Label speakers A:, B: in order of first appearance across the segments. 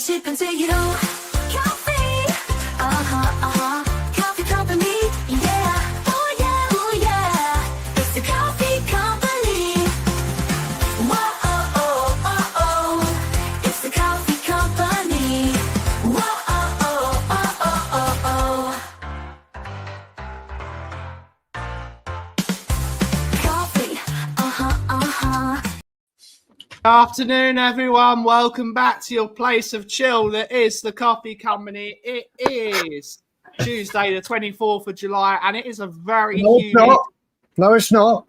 A: 씹힌 Kauffie. Kauffie company. Yeah. Oh yeah, oh yeah. It's the Kauffie company. Whoa, oh, oh, oh, oh. It's the Kauffie company. Whoa, oh, oh, oh, oh, oh. Kauffie.
B: Good afternoon, everyone. Welcome back to your place of chill that is the Kauffie Company. It is Tuesday, the 24th of July, and it is a very humid...
C: No, it's not.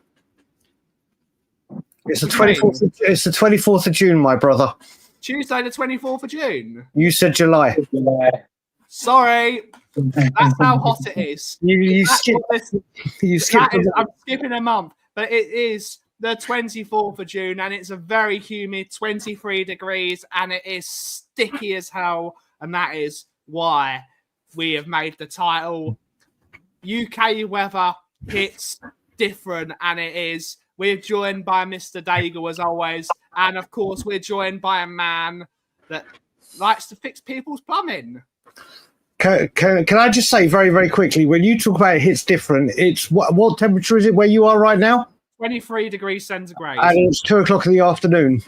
C: It's the 24th. It's the 24th of June, my brother.
B: Tuesday, the 24th of June.
C: You said July.
B: Sorry. That's how hot it is.
C: You skipped.
B: I'm skipping a month, but it is the 24th of June, and it's a very humid 23 degrees, and it is sticky as hell, and that is why we have made the title UK Weather Hits Different, and it is. We're joined by Mr. Daigle, as always, and of course, we're joined by a man that likes to fix people's plumbing.
C: Can I just say very, very quickly, when you talk about it hits different, it's what temperature is it where you are right now?
B: 23 degrees centigrade.
C: And it's 2 o'clock in the afternoon.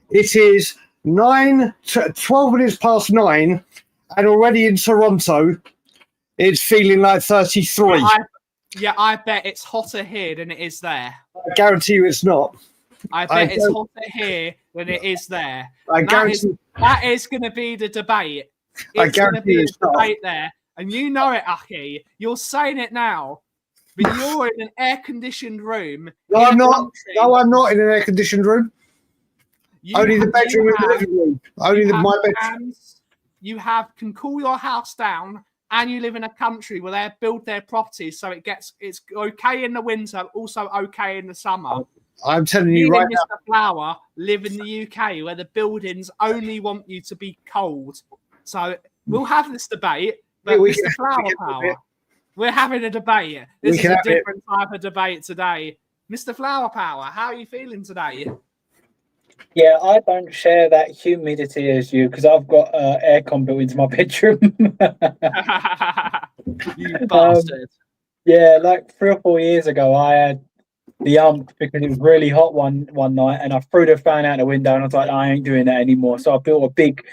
C: It is 12 minutes past 9, and already in Toronto, it's feeling like 33.
B: I bet it's hotter here than it is there.
C: I guarantee you it's not.
B: I bet it's hotter here than it is there.
C: I guarantee
B: that is going to be the debate. It's going to be a debate there. And you know it, Aki. You're saying it now. But you're in an air-conditioned room.
C: No, I'm not. No, I'm not in an air-conditioned room. Only the bedroom and the living room. Only my bedroom.
B: You can cool your house down, and you live in a country where they build their properties so it's okay in the winter, also okay in the summer.
C: I'm telling you right now.
B: Mr. Flower live in the UK where the buildings only want you to be cold. So we'll have this debate, but Mr. Flower Power. We're having a debate. This is a different type of debate today. Mr. Flower Power, how are you feeling today?
D: Yeah, I don't share that humidity as you because I've got aircon built into my bedroom.
B: You bastard.
D: Yeah, like 3 or 4 years ago, I had the because it was really hot one night, and I threw the fan out the window, and I was like, I ain't doing that anymore. So I built a big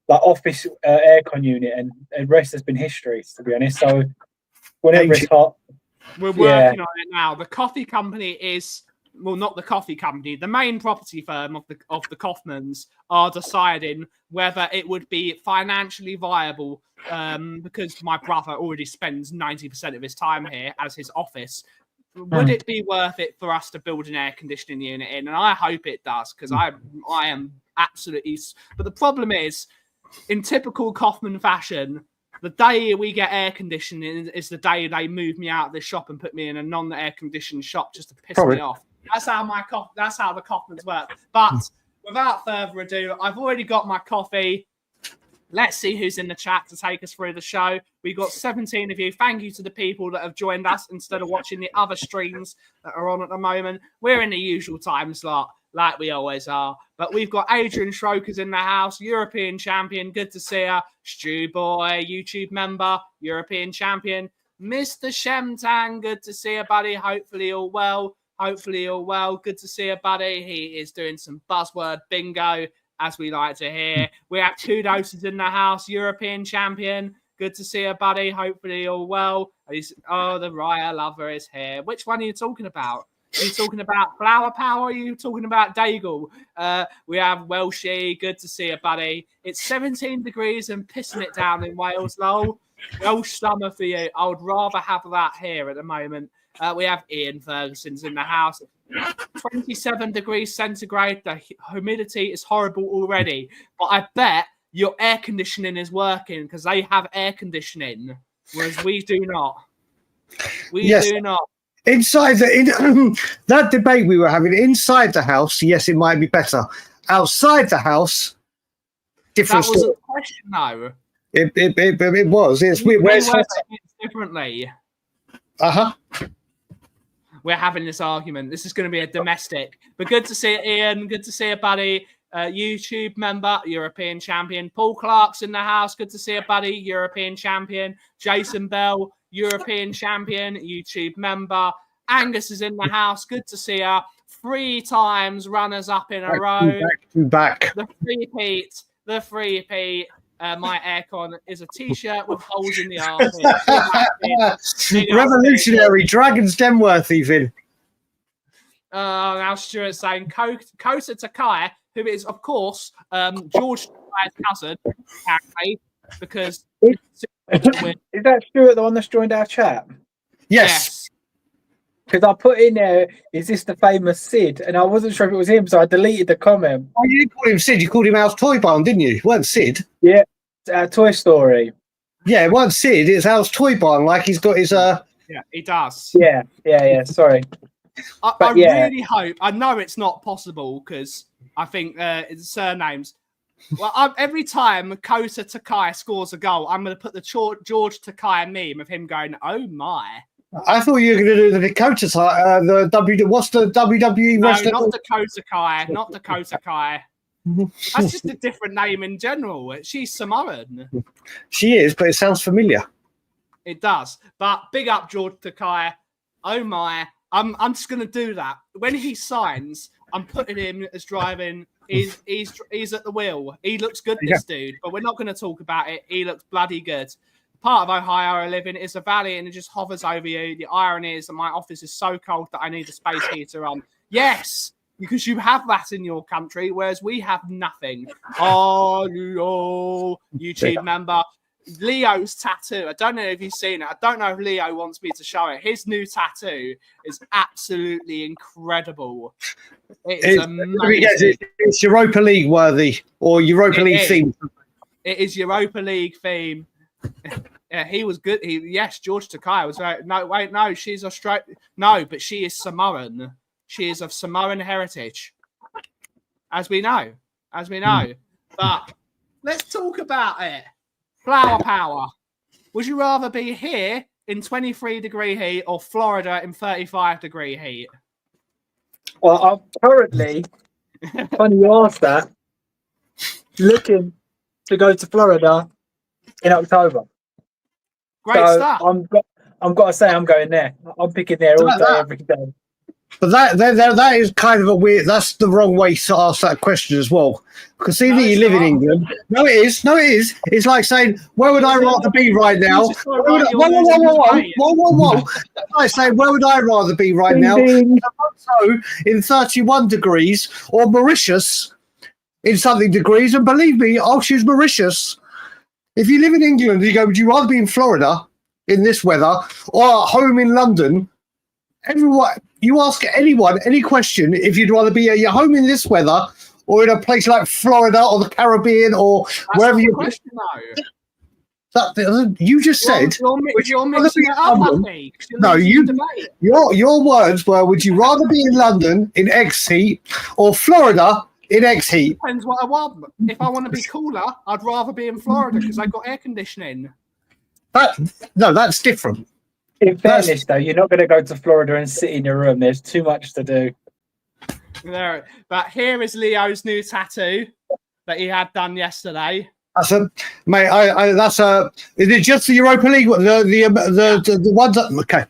D: office aircon unit, and the rest has been history, to be honest. So whenever it's hot,
B: we're working on it now. The Kauffie company is, well, not the Kauffie company. The main property firm of the Kaufmans are deciding whether it would be financially viable, because my brother already spends 90% of his time here as his office. Would it be worth it for us to build an air conditioning unit in? And I hope it does, because I am absolutely. But the problem is, in typical Kaufman fashion, the day we get air conditioning is the day they move me out of the shop and put me in a non-air conditioned shop just to piss me off. That's how the Kaufmans work. But without further ado, I've already got my coffee. Let's see who's in the chat to take us through the show. We've got 17 of you. Thank you to the people that have joined us instead of watching the other streams that are on at the moment. We're in the usual time slot, like we always are. But we've got Adrian Schroekers in the house, European champion. Good to see her. Stu Boy, YouTube member, European champion. Mr. Shemtang, good to see you, buddy. Hopefully all well. Good to see you, buddy. He is doing some buzzword bingo, as we like to hear. We have 2 doses in the house, European champion. Good to see you, buddy. Hopefully all well. The Raya lover is here. Which one are you talking about? Are you talking about Flower Power? Or are you talking about Daigle? We have Welshie. Good to see you, buddy. It's 17 degrees and pissing it down in Wales, lol. Welsh summer for you. I would rather have that here at the moment. We have Ian Ferguson's in the house. 27 degrees centigrade. The humidity is horrible already. But I bet your air conditioning is working because they have air conditioning, whereas we do not. We do not.
C: Inside that debate we were having inside the house, yes, it might be better. Outside the house, different.
B: That wasn't a question, though.
C: It was. It's
B: differently.
C: Uh-huh.
B: We're having this argument. This is going to be a domestic. But good to see you, Ian. Good to see you, buddy. YouTube member, European champion. Paul Clark's in the house. Good to see you, buddy. European champion. Jason Bell, European champion, YouTube member. Angus is in the house. Good to see you. 3 times runners up in a row.
C: Back.
B: The three-peat. My aircon is a t-shirt with holes in the armpit.
C: Revolutionary. Dragon's Denworth, even.
B: Now Stuart's saying Kota Takai, who is, of course, George Takai's cousin, apparently, because...
D: Is that Stuart the one that's joined our chat?
C: Yes.
D: Because I put in there, is this the famous Sid? And I wasn't sure if it was him, so I deleted the comment.
C: Oh, you didn't call him Sid, you called him Al's Toy Barn, didn't you? It weren't Sid.
D: Yeah, Toy Story.
C: Yeah, it weren't Sid, it's Al's Toy Barn, like he's got his...
B: Yeah, he does.
D: Yeah, sorry.
B: I really hope, I know it's not possible, because I think it's surnames. Well, every time Kota Takai scores a goal, I'm going to put the George Takai meme of him going, "Oh my!"
C: I thought you were going to do the Dakota, what's the WWE wrestler?
B: No, not Dakota Kai, not Dakota Kai. That's just a different name in general. She's Samoan.
C: She is, but it sounds familiar.
B: It does. But big up George Takai. Oh my! I'm just going to do that when he signs. I'm putting him as driving. He's at the wheel. He looks good, this dude. But we're not going to talk about it. He looks bloody good. Part of Ohio I live in is a valley, and it just hovers over you. The irony is that my office is so cold that I need a space heater on. Yes, because you have that in your country, whereas we have nothing. Oh, YouTube member. Leo's tattoo. I don't know if you've seen it. I don't know if Leo wants me to show it. His new tattoo is absolutely incredible. It's amazing.
C: It's Europa League worthy or Europa League theme.
B: It is Europa League theme. Yeah, he was good. George Takai was right. No, she's Australian. No, but she is Samoan. She is of Samoan heritage, as we know. But let's talk about it. Flower power. Would you rather be here in 23-degree heat or Florida in 35-degree heat?
D: Well, I'm currently, funny you asked that, looking to go to Florida in October.
B: Great stuff.
D: I'm got to say I'm going there. I'm picking there all day, every day.
C: But that is kind of a weird. That's the wrong way to ask that question as well. Because see that you live in England. No, it is. It's like saying, where would I rather be right now? Whoa. I say, where would I rather be right now? In 31 degrees or Mauritius in something degrees. And believe me, I'll choose Mauritius. If you live in England, you go, would you rather be in Florida in this weather or at home in London? Everyone, you ask anyone any question if you'd rather be at your home in this weather or in a place like Florida or the Caribbean or wherever you.
B: Question,
C: you just said.
B: You're mixing it up,
C: no, your words were: would you rather be in London in X heat or Florida in X heat?
B: Depends what I want. If I want to be cooler, I'd rather be in Florida because I've got air conditioning.
C: That's different.
D: In fairness, though, you're not going to go to Florida and sit in your room. There's too much to do.
B: No, but here is Leo's new tattoo that he had done yesterday.
C: That's a mate. Is it just the Europa League? The ones that, okay.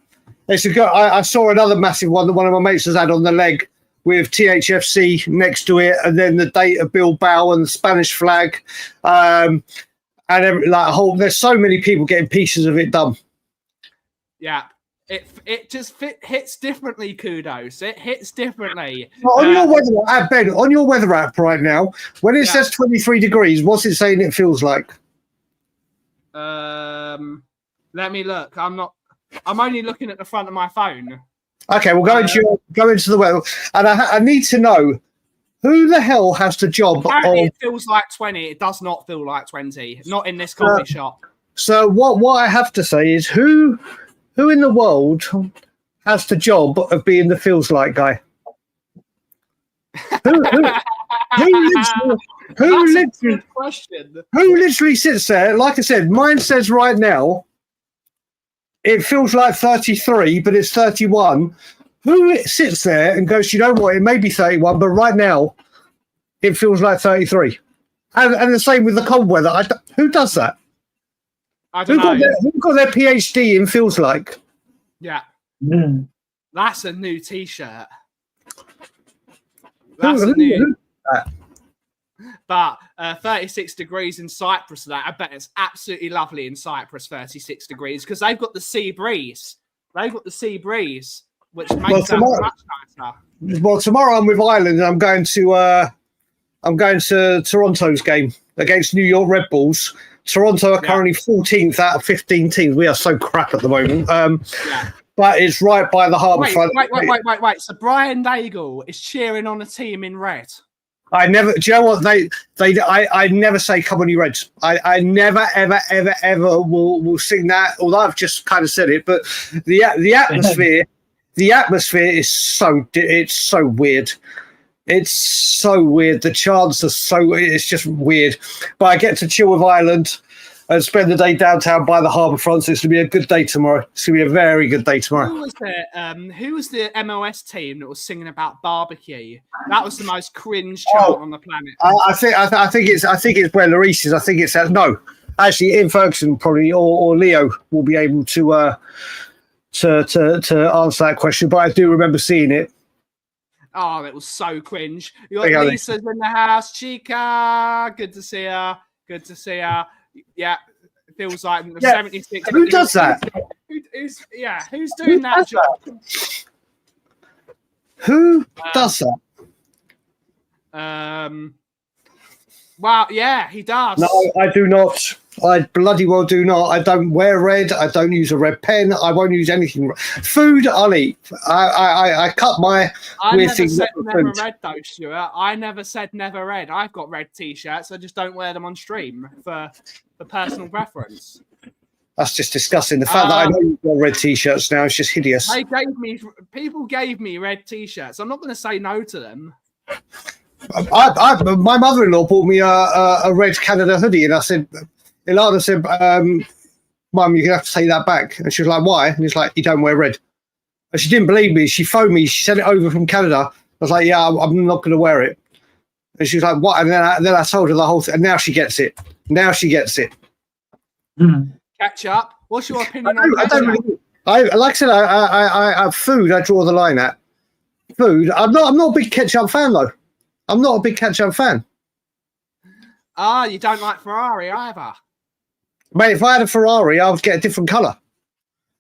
C: It's a good. I saw another massive one that one of my mates has had on the leg with THFC next to it, and then the date of Bilbao and the Spanish flag, and there's so many people getting pieces of it done.
B: Yeah, it just hits differently. Kudos, it hits differently.
C: On your weather app, Ben, on your weather app right now, when it says 23 degrees, what's it saying it feels like?
B: Let me look. I'm only looking at the front of my phone.
C: Okay, we'll go into the weather, and I need to know who the hell has the job.
B: Apparently, it feels like 20. It does not feel like 20. Not in this coffee shop. So
C: what I have to say is who in the world has the job of being the feels like guy? Who literally sits there? Like I said, mine says right now it feels like 33, but it's 31. Who sits there and goes, you know what, it may be 31, but right now it feels like 33. And the same with the cold weather. Who does that?
B: I don't know.
C: Who got their PhD in feels like?
B: Yeah.
D: Mm.
B: That's a new T-shirt. That's a new. But 36 degrees in Cyprus today. I bet it's absolutely lovely in Cyprus, 36 degrees, because they've got the sea breeze. They've got the sea breeze, which makes them much nicer.
C: Well, tomorrow I'm with Ireland, and I'm going to Toronto's game against New York Red Bulls. Toronto are currently 14th out of 15 teams. We are so crap at the moment. But it's right by the harbour front.
B: Wait. So Brian Daigle is cheering on a team in red.
C: I never. Do you know what I never say "Come on, you Reds." I never, ever will sing that. Although I've just kind of said it, but the atmosphere, is so weird. It's so weird. The chants are so. It's just weird. But I get to chill with Ireland and spend the day downtown by the harbour front. So it's going to be a good day tomorrow. It's going to be a very good day tomorrow.
B: Who was the MLS team that was singing about barbecue? That was the most cringe chant on the planet.
C: I think it's where Lloris is. I think it's no. Actually, Ian Ferguson probably or Leo will be able to answer that question. But I do remember seeing it.
B: Oh, it was so cringe. You got Lisa's in the house, Chica. Good to see her. Good to see her. Yeah, it feels like 76.
C: Who does that?
B: Who's doing that job?
C: Who does
B: that? Well, yeah, he does.
C: No, I do not. I bloody well do not. I don't wear red. I don't use a red pen. I won't use anything. Food, I'll eat. I cut my weird thing.
B: I never said never red, though, Stuart. I never said never red. I've got red T-shirts. I just don't wear them on stream for personal preference.
C: That's just disgusting. The fact that I know you've got red T-shirts now is just hideous.
B: People gave me red T-shirts. I'm not going to say no to them.
C: My mother-in-law bought me a red Canada hoodie, and I said, Ilana said, Mum, you're going to have to take that back. And she was like, why? And he's like, you don't wear red. And she didn't believe me. She phoned me. She sent it over from Canada. I was like, yeah, I'm not going to wear it. And she was like, what? And then I told her the whole thing. And now she gets it.
B: Catch up. What's your opinion on that?
C: Like I said, I food, I draw the line at. Food, I'm not a big ketchup fan, though. I'm not a big ketchup fan.
B: You don't like Ferrari either?
C: Mate, if I had a Ferrari, I would get a different colour.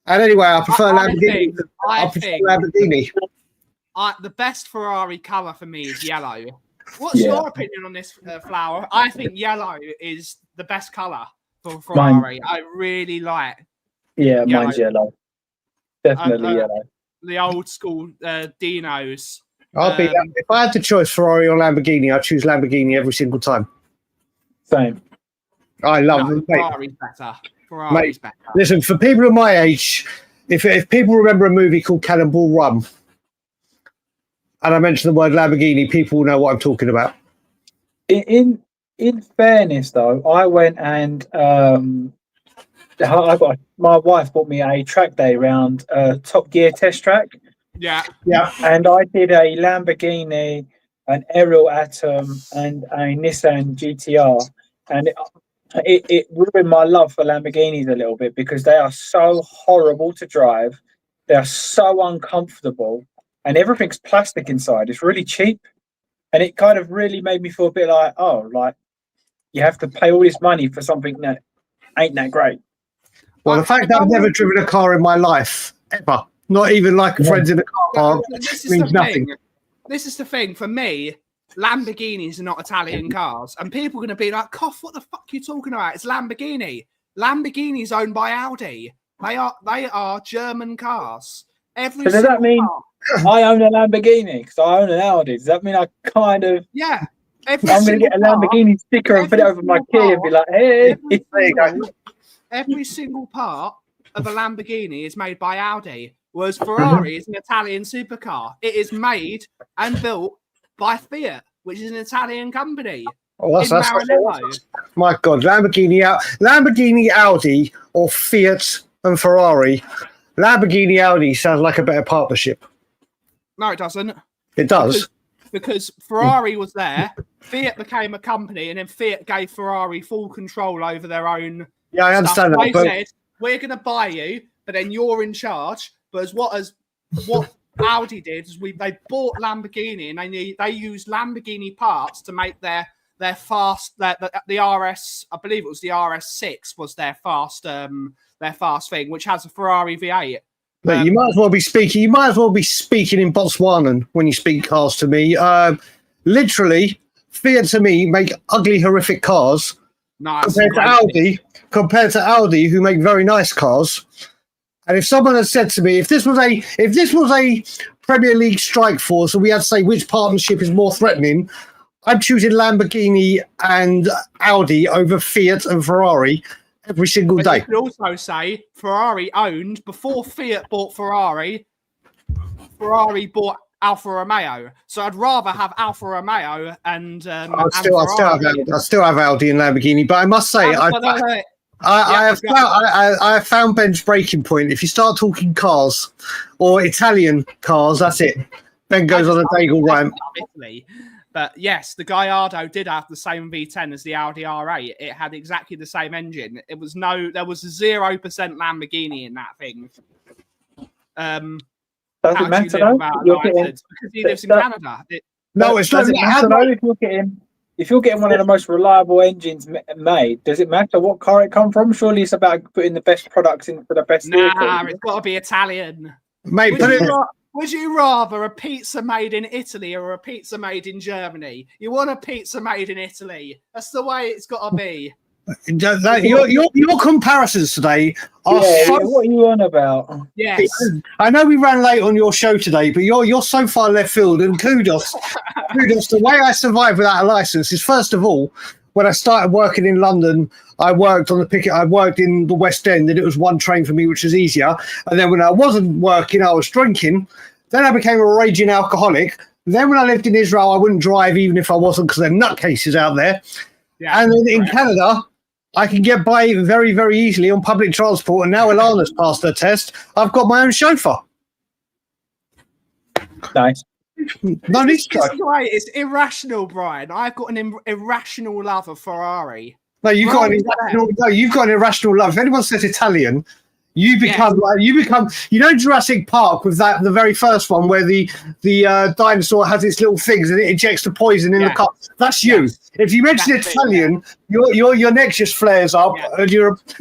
C: And anyway, I prefer Lamborghini. I prefer Lamborghini.
B: The best Ferrari colour for me is yellow. What's your opinion on this, Flower? I think yellow is the best colour for Ferrari. I really like.
D: Yeah, yellow. Mine's yellow. Definitely yellow.
B: The old school Dinos.
C: If I had to choose Ferrari or Lamborghini, I'd choose Lamborghini every single time.
D: Same.
C: I love
B: Ferrari's better. Ferrari's better.
C: Listen, for people of my age, if people remember a movie called Cannonball Run, and I mention the word Lamborghini, people will know what I'm talking about.
D: In fairness, though, I went and my wife bought me a track day round Top Gear test track.
B: Yeah.
D: And I did a Lamborghini, an Ariel Atom, and a Nissan GTR, and it ruined my love for Lamborghinis a little bit because they are so horrible to drive. They are so uncomfortable, and everything's plastic inside. It's really cheap, and it kind of really made me feel a bit like, you have to pay all this money for something that ain't that great.
C: Well, the fact that I've never driven a car in my life ever. Not even like friends in the car park means nothing.
B: This is the thing. For me, Lamborghinis are not Italian cars. And people are going to be like, Koff, what the fuck are you talking about? It's Lamborghini. Lamborghini's owned by Audi. They are German cars.
D: So does that mean I own a Lamborghini because I own an Audi? Does that mean I kind of...
B: Yeah.
D: I'm going to get a Lamborghini sticker and put it over my key and be like, hey. There you go.
B: Every single part of a Lamborghini is made by Audi. Whereas Ferrari is an Italian supercar. It is made and built by Fiat, which is an Italian company.
C: Oh, that's my God. Lamborghini, Audi, or Fiat and Ferrari. Lamborghini, Audi sounds like a better partnership.
B: No, it doesn't.
C: It does.
B: because Ferrari was there, Fiat became a company, and then Fiat gave Ferrari full control over their own.
C: Yeah, I understand
B: stuff.
C: that.
B: They said, "We're going to buy you, but then you're in charge." But as what Audi did is they bought Lamborghini, and they used Lamborghini parts to make their fast the RS. I believe it was the RS6 was their fast thing, which has a Ferrari V8.
C: Look, you might as well be speaking. You might as well be speaking in Botswanan when you speak cars to me. Literally, Fiat to me make ugly, horrific cars compared to Audi, who make very nice cars. And if someone had said to me, if this was a Premier League strike force, and we had to say which partnership is more threatening, I'm choosing Lamborghini and Audi over Fiat and Ferrari every single day.
B: You could also say Ferrari owned before Fiat bought Ferrari. Ferrari bought Alfa Romeo, so I'd rather have Alfa Romeo and. I still have Audi and Lamborghini, but I must say I have found Ben's breaking point. If you start talking cars or Italian cars, that's it. Ben goes on a Daigle rant. But yes, the Gallardo did have the same V10 as the Audi R8. It had exactly the same engine. There was 0% Lamborghini in that thing.
D: Doesn't matter though.
B: Because he lives in Canada.
C: It's not.
D: If you're getting one of the most reliable engines made, does it matter what car it comes from? Surely it's about putting the best products in for the best vehicle.
B: It's got to be Italian.
C: Mate,
B: would you rather a pizza made in Italy or a pizza made in Germany? You want a pizza made in Italy. That's the way it's got to be.
C: Your comparisons today are
D: what are you on about?
B: Yes.
C: I know we ran late on your show today, but you're so far left field, and kudos. The way I survived without a license is, first of all, when I started working in London, I worked on the picket. I worked in the West End, and it was one train for me, which was easier. And then when I wasn't working, I was drinking. Then I became a raging alcoholic. Then when I lived in Israel, I wouldn't drive even if I wasn't, because there are nutcases out there. Yeah, and then in Canada, I can get by very, very easily on public transport. And now Ilana's passed her test. I've got my own chauffeur.
D: Nice.
C: No need to.
B: It's irrational, Brian. I've got an irrational love of Ferrari.
C: No, you've got an irrational love. If anyone says Italian, you become Jurassic Park with the very first one where the dinosaur has its little things and it ejects the poison in the cup. That's you. Yes. If you mention Italian, your neck just flares up. And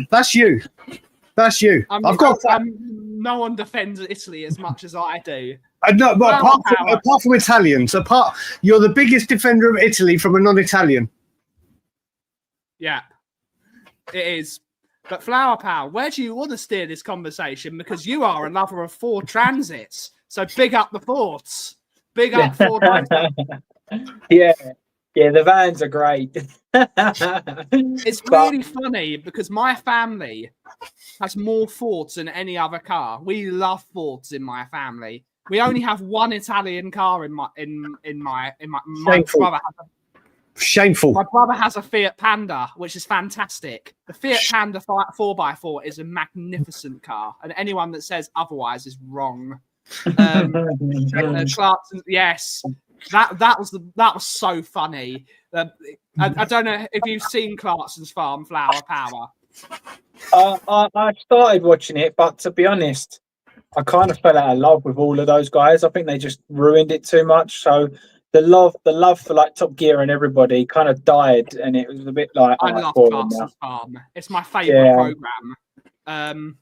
C: that's you. That's you.
B: No one defends Italy as much as I do.
C: No, but apart from Italians, you're the biggest defender of Italy from a non-Italian.
B: Yeah, it is. But Flower Power, where do you want to steer this conversation? Because you are a lover of Ford Transits. So big up the Fords. Big up Ford Transits.
D: Yeah, the vans are great.
B: It's really funny because my family has more Fords than any other car. We love Fords in my family. We only have one Italian car in my brother has
C: Shameful.
B: My brother has a Fiat Panda, which is fantastic. The Fiat Panda 4x4 is a magnificent car, and anyone that says otherwise is wrong. Clarkson, yes, that was so funny. I don't know if you've seen Clarkson's Farm, Flower Power.
D: I started watching it, but to be honest, I kind of fell out of love with all of those guys. I think they just ruined it too much. So the love for like Top Gear and everybody kind of died, and it was a bit like
B: I love Clarkson's Farm. It's my favourite program.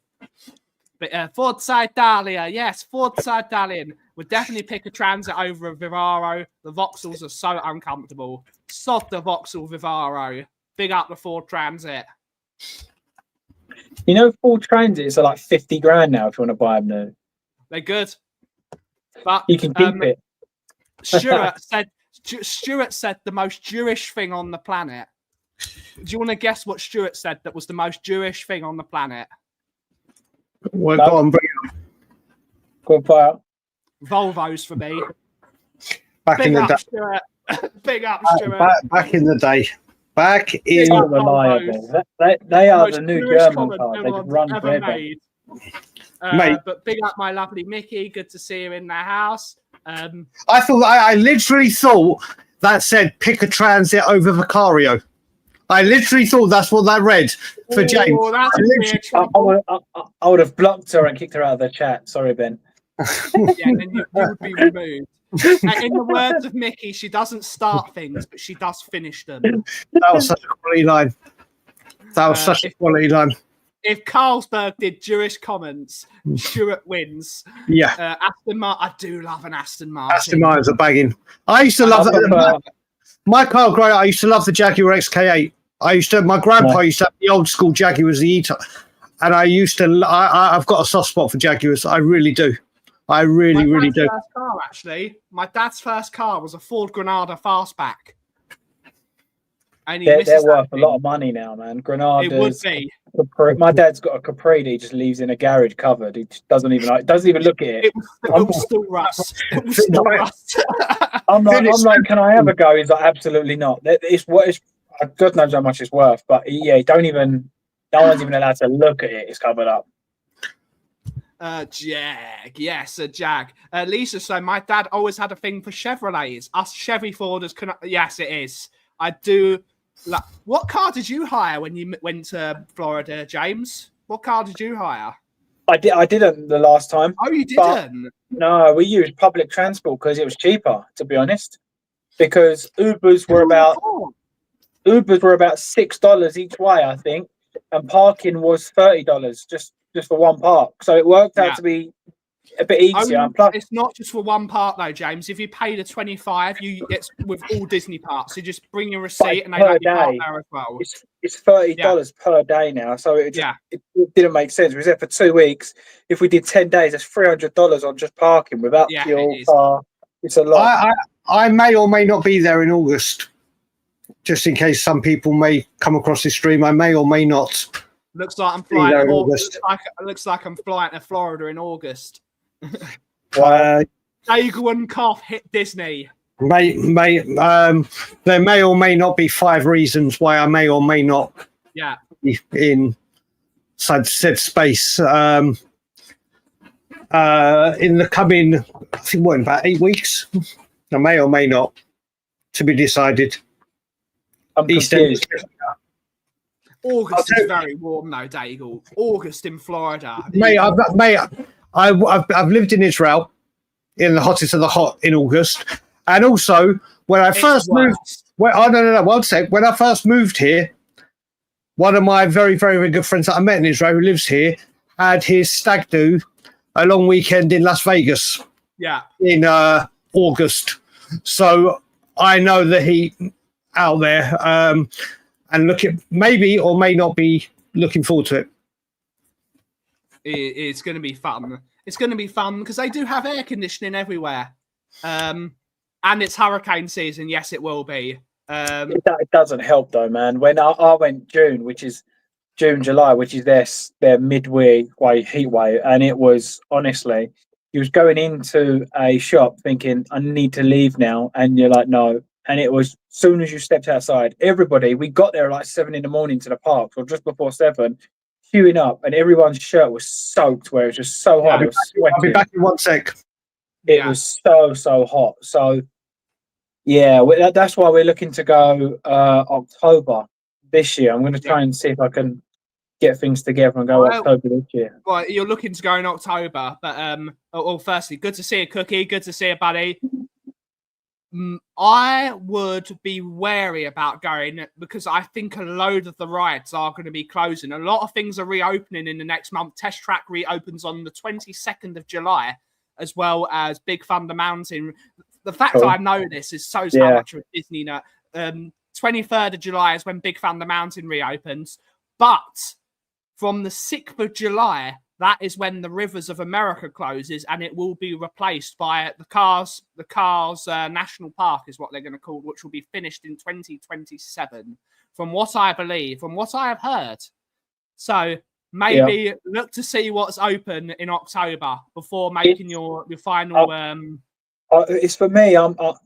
B: But Forza Italia, yes, Forza Italian would definitely pick a Transit over a Vivaro. The Vauxhalls are so uncomfortable. Sod the Vauxhall Vivaro. Big up the Ford Transit.
D: You know, Ford Transits are like 50 grand now if you want to buy them new.
B: They're good, but
D: you can keep it.
B: Stuart said the most Jewish thing on the planet. Do you want to guess what Stuart said that was the most Jewish thing on the planet?
C: Well, go on, bring it up.
D: Go on, fire.
B: Volvos for me.
C: Back in the day.
B: Stuart. Big up, Stuart.
C: Back in the day. Back in
D: reliable. They are the new German cars. They just run forever.
B: Mate. But big up my lovely Mickey. Good to see you in the house.
C: I literally thought that said pick a transit over Vicario. I literally thought that's what that read for James.
B: That's weird.
D: I would have blocked her and kicked her out of the chat. Sorry, Ben.
B: Yeah, then you would be removed. In the words of Mickey, she doesn't start things, but she does finish them.
C: That was such a quality line. That was such a quality line.
B: If Carlsberg did Jewish comments, Stuart wins.
C: Yeah.
B: Aston Martin. I do love an Aston Martin.
C: Aston Martin's a bagging. I used to love that. My car growing up, I used to love the Jaguar XK8. My grandpa used to have the old school Jaguars, the Eater. And I've got a soft spot for Jaguars. I really do. I really do.
B: First car, actually. My dad's first car was a Ford Granada Fastback. And
D: they're worth a lot of money now, man. Granadas.
B: It would be.
D: My dad's got a Capri that he just leaves in a garage covered. He just doesn't even look at it.
B: It was still rust. It was still rust.
D: I'm like, can I have a go? He's like, absolutely not. God knows how much it's worth, but yeah, no one's even allowed to look at it. It's covered up.
B: Jag. Yes, a Jag. Lisa, so my dad always had a thing for Chevrolets. Us Chevy Forders yes, it is. I do. What car did you hire when you went to Florida, James? What car did you hire?
D: I didn't the last time.
B: Oh, you didn't?
D: No, we used public transport because it was cheaper, to be honest. Because Ubers were about $6 each way, I think, and parking was $30 just for one park. So it worked out to be a bit easier.
B: It's not just for one park though, James. If you pay the $25, it's with all Disney parks. So just bring your receipt and they have your park there as well.
D: It's $30 per day now, so it didn't make sense. We was there for 2 weeks. If we did 10 days, that's $300 on just parking without fuel, car. It's a lot.
C: I may or may not be there in August, just in case some people may come across this stream. I may or may not.
B: Looks like I'm flying. Looks like I'm flying to Florida in August. Daigle and Koff hit Disney.
C: There may or may not be 5 reasons why I may or may not be in said space in the coming, I think, in about 8 weeks. I may or may not, to be decided.
D: I'm confused.
B: August is very warm though, Daigle. August in Florida.
C: I've lived in Israel in the hottest of the hot in August, and also when I first moved. When I first moved here, one of my very, very, very good friends that I met in Israel who lives here had his stag do a long weekend in Las Vegas.
B: Yeah.
C: In August, so I know the heat out there, and maybe or may not be looking forward to it.
B: It's going to be fun. It's going to be fun because they do have air conditioning everywhere. And it's hurricane season. Yes, it will be.
D: It doesn't help though, man. When I went June, July, which is their midway heat wave, and it was honestly, you was going into a shop thinking, I need to leave now, and you're like, no. And it was soon as you stepped outside, we got there like 7 a.m. to the park, or just before 7. Queuing up, and everyone's shirt was soaked where it was just so hot.
C: I'll be back in 1 sec.
D: It was so hot. So yeah, that's why we're looking to go October this year. I'm going to try and see if I can get things together and go October this year.
B: Well, you're looking to go in October, but firstly, good to see a Cookie, good to see a Buddy. I would be wary about going because I think a load of the rides are going to be closing. A lot of things are reopening in the next month. Test Track reopens on the 22nd of July, as well as Big Thunder Mountain. The fact that I know this shows how much of Disney nut. 23rd of July is when Big Thunder Mountain reopens, but from the 6th of July, that is when the Rivers of America closes, and it will be replaced by the Cars National Park is what they're going to call, which will be finished in 2027, from what I believe, from what I have heard. So maybe look to see what's open in October before making your final.
D: It's for me.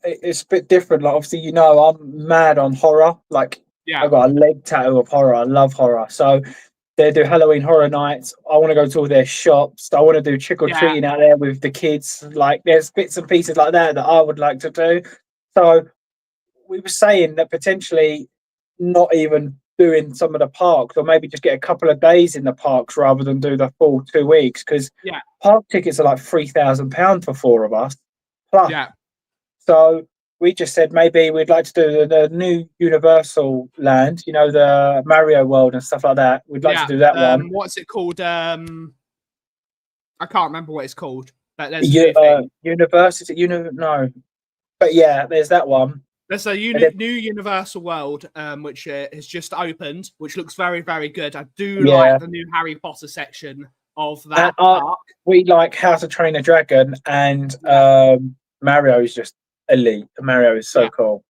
D: It's a bit different. Like obviously, I'm mad on horror. Like I've got a leg tattoo of horror. I love horror. So They do Halloween Horror Nights. I want to go to all their shops. I want to do trick or treating out there with the kids. Like, there's bits and pieces like that I would like to do. So we were saying that potentially not even doing some of the parks, or maybe just get a couple of days in the parks rather than do the full 2 weeks, because park tickets are like £3,000 for 4 of us plus. So we just said maybe we'd like to do the new Universal Land, you know, the Mario World and stuff like that. We'd like to do that one.
B: What's it called? I can't remember what it's called. But there's
D: University, no. But yeah, there's that one.
B: There's a new Universal World, which has just opened, which looks very, very good. I do like the new Harry Potter section of that park.
D: We like How to Train a Dragon, and Mario is just elite. Mario is so cool.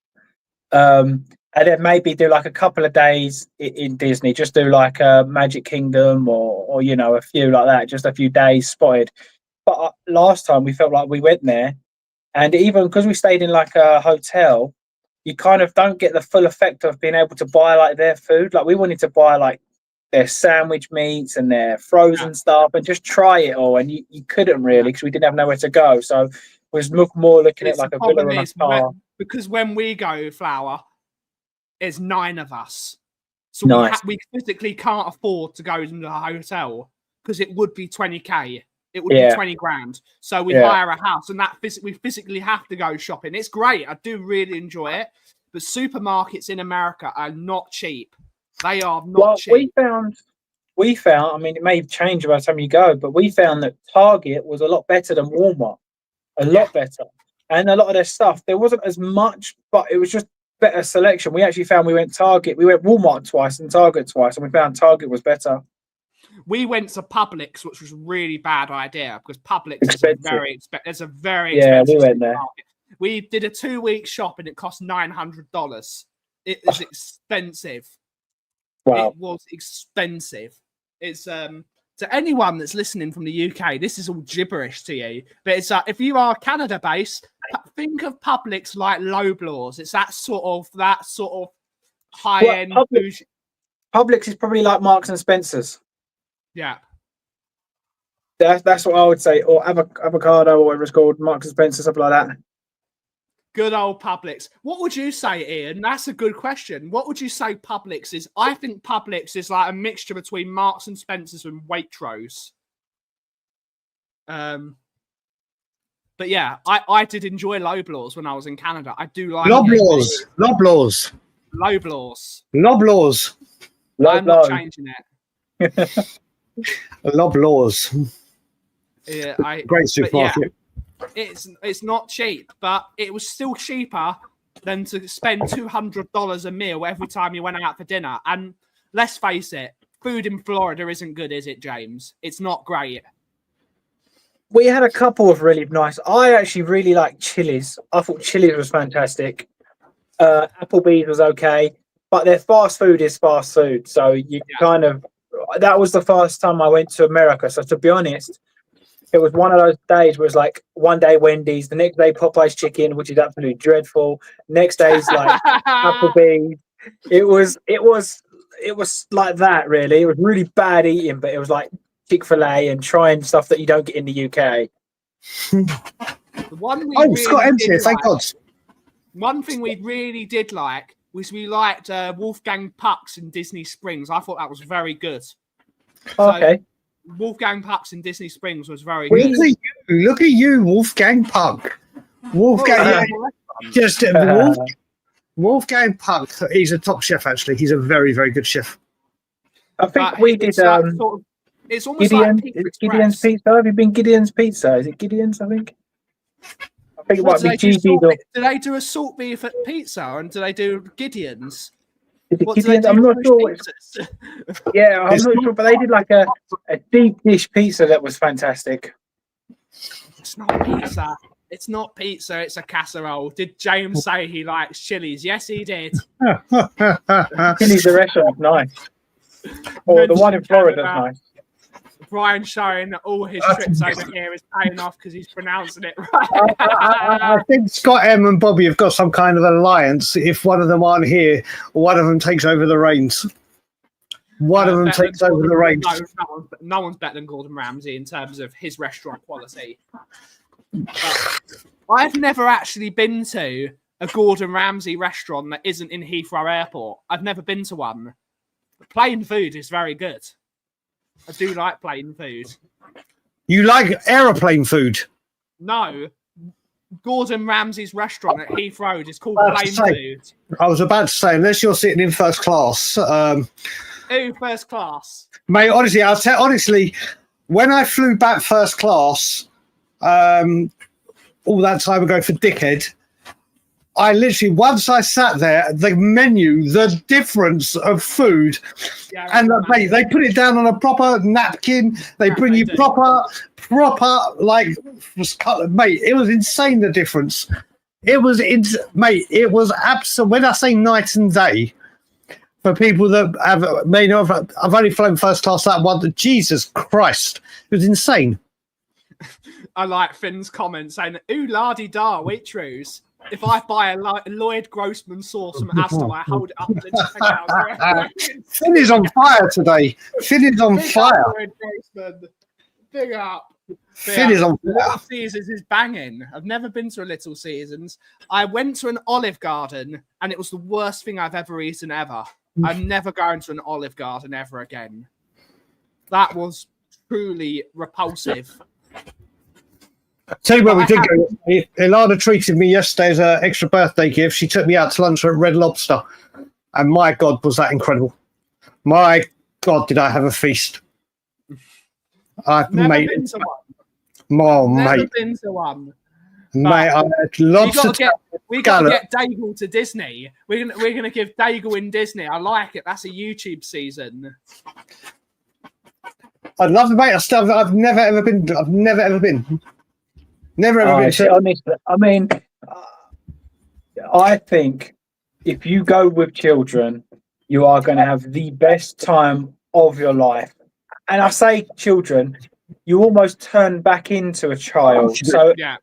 D: And then maybe do like a couple of days in Disney, just do like a Magic Kingdom or you know, a few like that, just a few days spotted. But last time we felt like we went there, and even because we stayed in like a hotel, you kind of don't get the full effect of being able to buy like their food. Like, we wanted to buy like their sandwich meats and their frozen stuff and just try it all, and you couldn't really, because we didn't have nowhere to go. So it was more looking at like a villa and a car.
B: Because when we go, Flower, it's 9 of us, so we physically can't afford to go into a hotel, because it would be 20k. It would be 20 grand. So we hire a house, and we physically have to go shopping. It's great. I do really enjoy it. But supermarkets in America are not cheap. They are not cheap.
D: We found, I mean, it may change by the time you go, but we found that Target was a lot better than Walmart. A lot better. And a lot of their stuff, there wasn't as much, but it was just better selection. We actually found we went Walmart twice and Target twice, and we found Target was better.
B: We went to Publix, which was a really bad idea, because Publix is very expensive. It's a very
D: expensive. We went there.
B: Market. We did a 2-week shop, and it cost $900. It is expensive.
D: Wow.
B: It was expensive. It's to anyone that's listening from the UK, this is all gibberish to you. But it's if you are Canada based, think of Publix like Loblaws. It's that sort of high end.
D: Publix is probably like Marks and Spencers.
B: Yeah,
D: that's what I would say, or avocado, or whatever it's called, Marks and Spencer, something like that.
B: Good old Publix. What would you say, Ian? That's a good question. What would you say Publix is? I think Publix is like a mixture between Marks and Spencers and Waitrose. But yeah, I did enjoy Loblaws when I was in Canada. I do like
C: Loblaws.
B: I'm not changing it.
C: Loblaws.
B: Yeah,
C: great supermarket.
B: Yeah, it's not cheap, but it was still cheaper than to spend $200 a meal every time you went out for dinner. And let's face it, food in Florida isn't good, is it, James? It's not great.
D: We had a couple of really nice. I actually really liked Chili's. I thought Chili's was fantastic. Applebee's was okay, but their fast food is fast food, so you kind of. That was the first time I went to America. So to be honest, it was one of those days where it's like one day Wendy's, the next day Popeye's chicken, which is absolutely dreadful. Next day's like Applebee's. It was like that, really. It was really bad eating, but it was like Chick-fil-A and trying stuff that you don't get in the UK.
C: Scott M's here, thank God.
B: One thing we really did like was we liked Wolfgang Puck's in Disney Springs. I thought that was very good.
D: Okay.
B: So, Wolfgang Puck's in Disney Springs was very good.
C: Look at you, Wolfgang Puck. Wolfgang Puck. He's a top chef, actually. He's a very, very good chef.
D: I think we did.
B: It's almost like
D: Gideon's Pizza. Have you been Gideon's Pizza? Is it Gideon's? I think it might be GB.
B: Do they do a salt beef at pizza, and do they do Gideon's?
D: I'm not sure. Yeah, I'm not sure, but they did like a deep dish pizza that was fantastic.
B: It's not pizza. It's not pizza. It's a casserole. Did James say he likes Chili's? Yes, he did.
D: Chili's, the restaurant, nice. Or the one in Florida is nice.
B: Brian showing that all his trips over here is paying off because he's pronouncing it right.
C: I think Scott M and Bobby have got some kind of alliance. If one of them aren't here, one of them takes over the reins. One of them takes over the reins.
B: No one's better than Gordon Ramsay in terms of his restaurant quality. But I've never actually been to a Gordon Ramsay restaurant that isn't in Heathrow Airport. I've never been to one. Plain food is very good. I do like plain food.
C: You like aeroplane food?
B: No. Gordon Ramsay's restaurant at Heathrow is called plain food.
C: I was about to say, unless you're sitting in first class.
B: First class.
C: Mate, honestly, honestly, when I flew back first class all that time ago for Dickhead, I literally, once I sat there, the menu, the difference of food, and mate, they put it down on a proper napkin. They bring you proper, like, mate, it was insane, the difference. It was, mate, it was absolute. When I say night and day, for people that may know, I've only flown first class that one. Jesus Christ, it was insane.
B: I like Finn's comment saying, "Ooh, la-di-da, waitrose. If I buy a Lloyd Grossman sauce from Asda, I hold it up and check out."
C: Finn is on fire today. Finn is on fire.
B: Lloyd Grossman. Big up.
C: Finn is on fire.
B: Little Caesars is banging. I've never been to a Little Caesars. I went to an Olive Garden and it was the worst thing I've ever eaten ever. I'm never going to an Olive Garden ever again. That was truly repulsive.
C: Tell you where we did go. Ilana treated me yesterday as an extra birthday gift. She took me out to lunch at Red Lobster. And my God, was that incredible. My God, did I have a feast. I've
B: Never
C: made
B: been to one.
C: Oh,
B: Never
C: mate.
B: been to one.
C: Mate, I had lobster.
B: We got to get Daigle to Disney. We're gonna give Daigle in Disney. I like it. That's a YouTube season.
C: I'd love it, mate. I've never ever been. Never ever been to.
D: Honestly, I mean, I think if you go with children, you are going to have the best time of your life. And I say children, you almost turn back into a child. So
B: Yeah.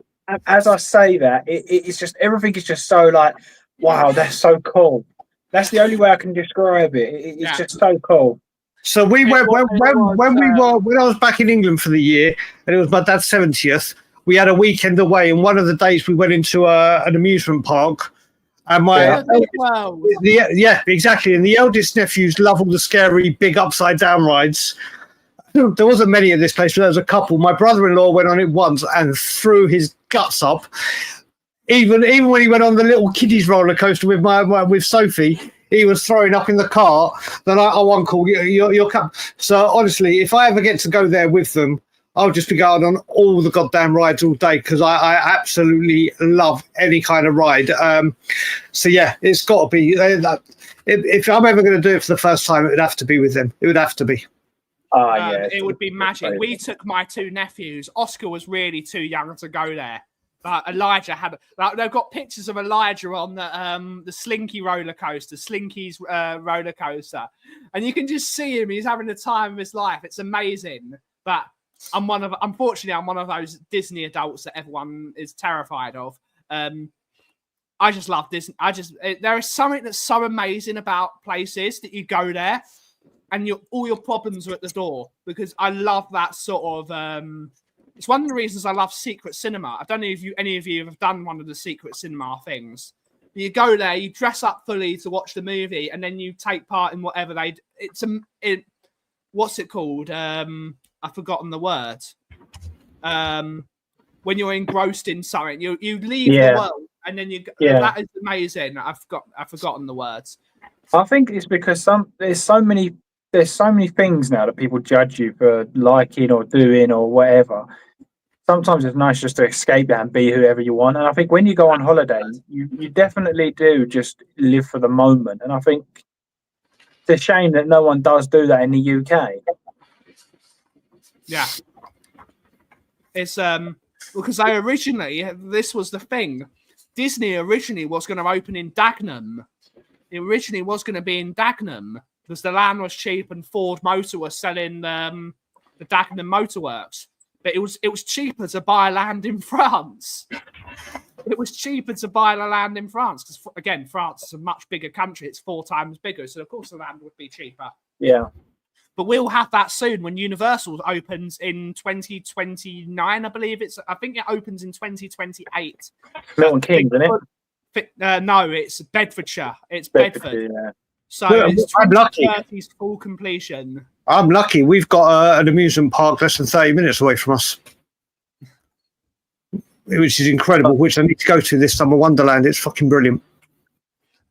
D: as I say that, it's just everything is just so like, wow, that's so cool. That's the only way I can describe it. It's just so cool.
C: So we went when I was back in England for the year, and it was my dad's 70th. We had a weekend away, and one of the days we went into an amusement park. And exactly. And the eldest nephews love all the scary big upside down rides. There wasn't many in this place, but there was a couple. My brother-in-law went on it once and threw his guts up. Even when he went on the little kiddies roller coaster with Sophie, he was throwing up in the car. Then Uncle, you're come. So honestly, if I ever get to go there with them, I'll just be going on all the goddamn rides all day because I absolutely love any kind of ride. So yeah, it's got to be. If I'm ever going to do it for the first time, it would have to be with them. It would have to be.
B: It would be magic. We took my two nephews. Oscar was really too young to go there. But Elijah had. They've got pictures of Elijah on the Slinky roller coaster, Slinky's roller coaster, and you can just see him. He's having the time of his life. It's amazing. But unfortunately, I'm one of those Disney adults that everyone is terrified of. I just love Disney. There is something that's so amazing about places that you go there, and all your problems are at the door because I love that sort of. It's one of the reasons I love secret cinema. I don't know if any of you have done one of the secret cinema things. You go there, you dress up fully to watch the movie, and then you take part in whatever what's it called? I've forgotten the word. When you're engrossed in something, you leave the world, and then you. Yeah. That is amazing. I've forgotten the words.
D: I think it's because there's so many things now that people judge you for liking or doing or whatever. Sometimes it's nice just to escape that and be whoever you want. And I think when you go on holiday, you definitely do just live for the moment. And I think it's a shame that no one does do that in the UK.
B: Yeah. It's because this was the thing. Disney originally was going to open in Dagenham. It originally was going to be in Dagenham because the land was cheap and Ford Motor was selling the Dagenham Motorworks. But it was cheaper to buy land in France. It was cheaper to buy the land in France because, again, France is a much bigger country. It's 4 times bigger, so of course the land would be cheaper.
D: Yeah.
B: But we'll have that soon when Universal opens in 2029, I believe I think it opens in 2028.
D: Milton Keynes, isn't it?
B: No, it's Bedfordshire. It's Bedford.
D: Yeah.
B: So
C: Well,
B: it's
C: I'm lucky.
B: 2030's full completion.
C: I'm lucky. We've got an amusement park less than 30 minutes away from us, which is incredible, which I need to go to this summer. Wonderland. It's fucking brilliant.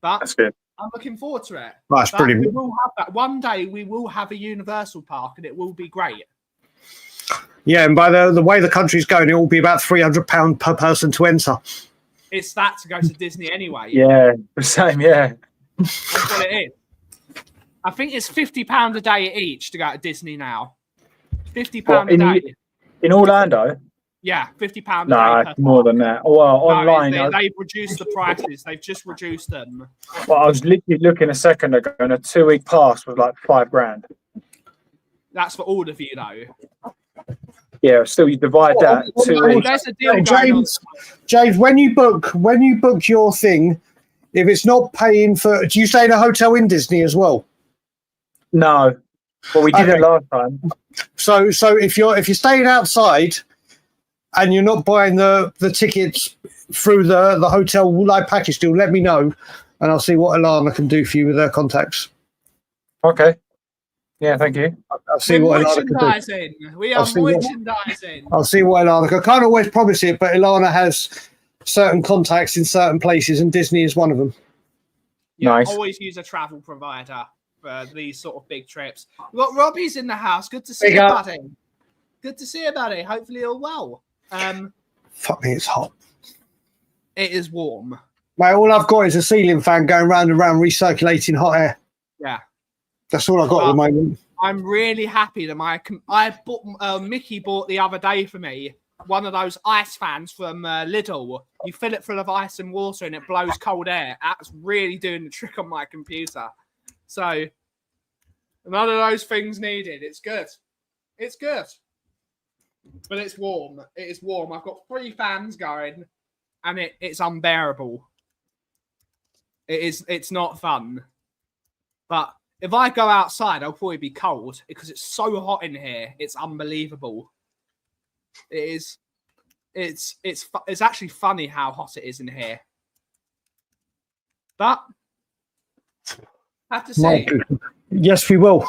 B: But
D: That's good.
B: I'm looking forward to it.
C: That's
B: But
C: brilliant.
B: We will have that. One day we will have a Universal Park and it will be great.
C: Yeah, and by the way the country's going, it will be about £300 per person to enter.
B: It's that to go to Disney anyway.
D: Yeah, the same, yeah.
B: That's what it is. I think it's £50 a day each to go to Disney now. £50 a day.
D: In Orlando?
B: Yeah, £50 a
D: No,
B: day.
D: it's more than that. Well, online.
B: They've reduced the prices. They've just reduced them.
D: Well, I was literally looking a second ago, and a 2-week pass was like $5,000.
B: That's for all of you, though.
D: Yeah, still you divide that 2 weeks.
B: There's a deal going on.
C: James, when you book your thing, if it's not paying for, do you stay in a hotel in Disney as well?
D: No, well we did it last time.
C: So if you're staying outside and you're not buying the tickets through the hotel like package deal, let me know, and I'll see what Alana can do for you with her contacts.
D: Okay. Yeah, thank you.
C: I'll see what Alana can do.
B: Merchandising. We are merchandising.
C: I'll see what Ilana. I can't always promise it, but Ilana has certain contacts in certain places, and Disney is one of them.
B: Yeah,
D: Nice.
B: always use a travel provider for these sort of big trips. We've got Robbie's in the house. Good to see
C: Big
B: you,
C: up.
B: buddy. Good to see you, buddy. Hopefully you're well.
C: Fuck me, it's hot.
B: It is warm.
C: Mate, all I've got is a ceiling fan going round and round recirculating hot air.
B: Yeah.
C: That's all I've got at the moment.
B: I'm really happy that Mickey bought the other day for me one of those ice fans from Lidl. You fill it full of ice and water and it blows cold air. That's really doing the trick on my computer. So none of those things needed. It's good. It's good. But it's warm. It is warm. I've got 3 fans going and it's unbearable. It's not fun. But if I go outside, I'll probably be cold because it's so hot in here. It's unbelievable. It is. It's actually funny how hot it is in here. But have to see.
C: Yes, we will.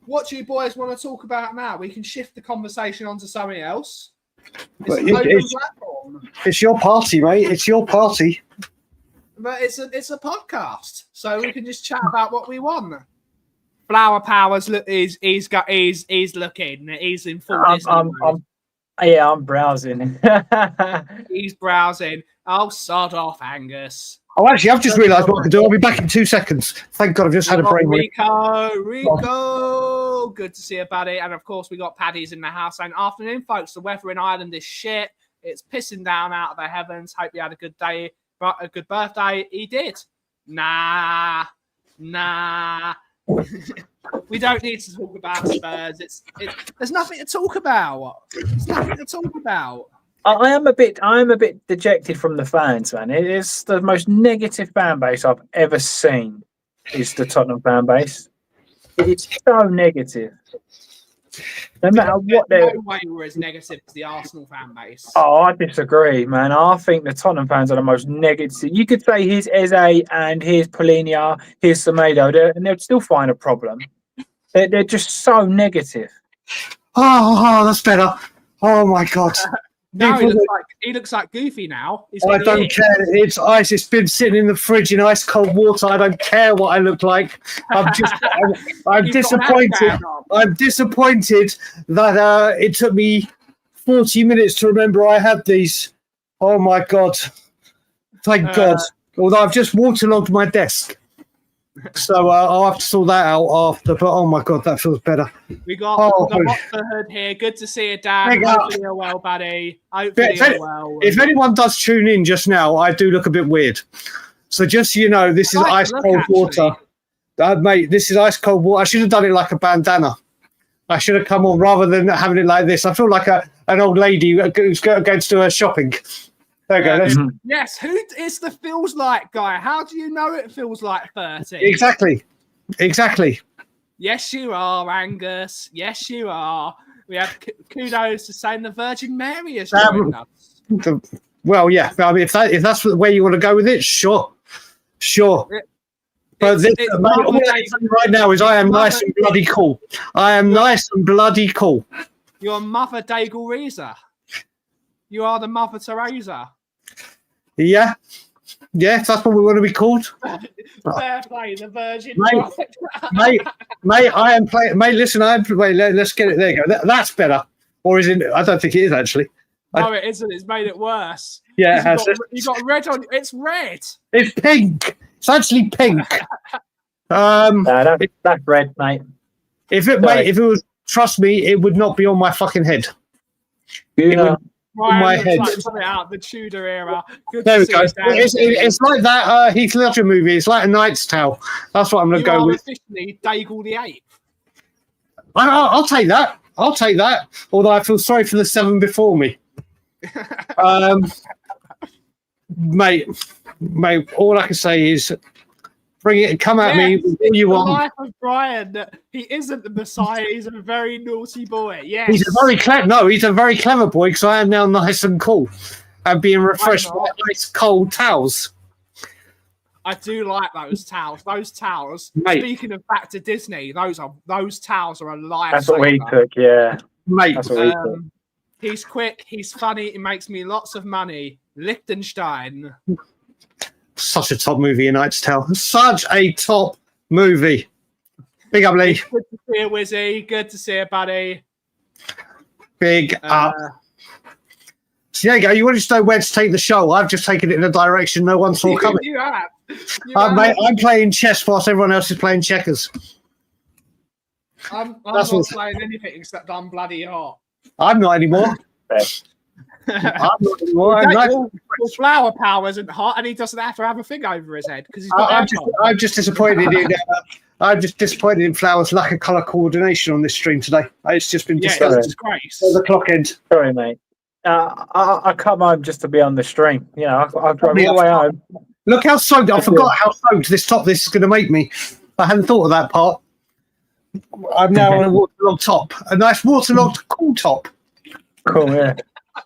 B: What do you boys want to talk about now? We can shift the conversation onto something else.
C: Well,
B: It's an open platform.
C: It's your party, mate. It's your party.
B: But it's a podcast, so we can just chat about what we want. Flower Powers he's looking. He's in full Disney mode.
D: I'm browsing.
B: He's browsing. Oh, sod off, Angus.
C: Oh, actually, I've just realised what I can do. I'll be back in 2 seconds. Thank God, I've just had a brain.
B: Rico. Good to see you, buddy. And of course, we got Paddy's in the house. And afternoon, folks. The weather in Ireland is shit. It's pissing down out of the heavens. Hope you had a good day. But a good birthday. He did. Nah. We don't need to talk about Spurs. There's nothing to talk about. There's nothing to talk about.
D: I am a bit dejected from the fans, man. It is the most negative fan base I've ever seen. Is the Tottenham fan base? It's so negative. No matter what they're.
B: No way we're as negative as the Arsenal fan base.
D: Oh, I disagree, man. I think the Tottenham fans are the most negative. You could say here's Eze and here's Polinia, here's Semedo, and they'd still find a problem. They're just so negative.
C: Oh, that's better. Oh my God.
B: Now he looks like Goofy now.
C: I don't care. It's ice. It's been sitting in the fridge in ice cold water. I don't care what I look like. I'm disappointed. I'm disappointed that it took me 40 minutes to remember I had these. Oh my God. Thank God. Although I've just waterlogged my desk. So I'll have to sort that out after. But oh my God, that feels better.
B: We got the Hood here. Good to see you, Dan. Hopefully you're well, buddy. Hopefully you're well.
C: If anyone does tune in just now, I do look a bit weird. So just so you know, this is ice cold water. Mate, this is ice cold water. I should have done it like a bandana. I should have come on rather than having it like this. I feel like an old lady who's going to do her shopping. There you go.
B: Yes, who is the feels like guy? How do you know it feels like 30?
C: Exactly.
B: Yes, you are, Angus. Yes, you are. We have kudos to saying the Virgin Mary has joined us.
C: Well, yeah. I mean, if that's the way you want to go with it, sure. But all I can say right now is I am nice and bloody cool. I am nice and bloody cool.
B: You're Mother Daigle Reza. You are the Mother Teresa.
C: Yeah. Yeah, that's what we want to be called.
B: Fair play, the Virgin.
C: Mate, I am playing. Mate, listen, wait, let's get it. There you go. That's better. Or is it? I don't think it is, actually.
B: No, it isn't. It's made it worse.
C: Yeah,
B: you got red on. It's red.
C: It's pink. It's actually pink.
D: That's red, mate.
C: If it was, trust me, it would not be on my fucking head.
D: Yeah.
B: My head. Like something out the Tudor era.
C: There we go. It's like that Heath Ledger movie. It's like A Knight's Tale. That's what I'm going to go with.
B: Officially Daigle the Ape.
C: I'll take that. I'll take that. Although I feel sorry for the 7 before me. Mate, all I can say is bring it. Come at me. What you want?
B: The life of Brian. He isn't the Messiah. He's a very naughty boy. Yes.
C: He's a very clever boy because I am now nice and cool and being refreshed by nice cold towels.
B: I do like those towels. Those towels.
C: Mate.
B: Speaking of back to Disney, those towels are a lifesaver.
D: That's what we took, yeah.
C: Mate.
D: That's what we took.
B: He's quick. He's funny. He makes me lots of money. Liechtenstein.
C: Such a top movie, A Knight's Tale. Such a top movie. Big up, Lee.
B: Good to see you, Wizzy. Good to see you, buddy.
C: Big up. So there you go. You want to know where to take the show? I've just taken it in a direction no one saw coming.
B: You have.
C: Mate, I'm playing chess whilst everyone else is playing checkers.
B: I'm not playing anything except I'm bloody hot.
C: I'm not anymore. I'm not anymore.
B: Well, flower power isn't hot, and he doesn't have to have a thing over his head because he's got.
C: I'm just disappointed in. I'm just disappointed in Flower's lack of colour coordination on this stream today. It's just been
B: disgrace.
C: The clock end.
D: Sorry, mate. I come home just to be on the stream. You know, I drive all the way home.
C: Look how soaked. I forgot how soaked this is going to make me. I hadn't thought of that part. I'm now on a waterlogged top. A nice waterlogged cool top.
D: Cool, yeah.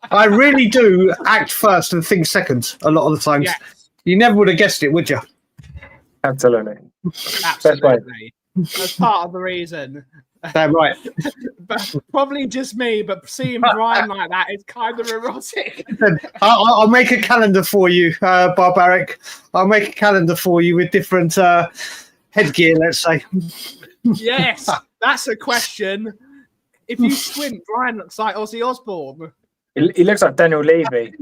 C: I really do act first and think second a lot of the times.
B: Yes.
C: You never would have guessed it, would you?
D: Absolutely.
B: Absolutely. That's part of the reason.
C: Damn right.
B: But probably just me, but seeing Brian like that is kind of erotic.
C: I'll make a calendar for you, Barbaric. I'll make a calendar for you with different headgear, let's say.
B: Yes, that's a question. If you squint, Brian looks like Ozzy Osbourne.
D: He looks like Daniel Levy.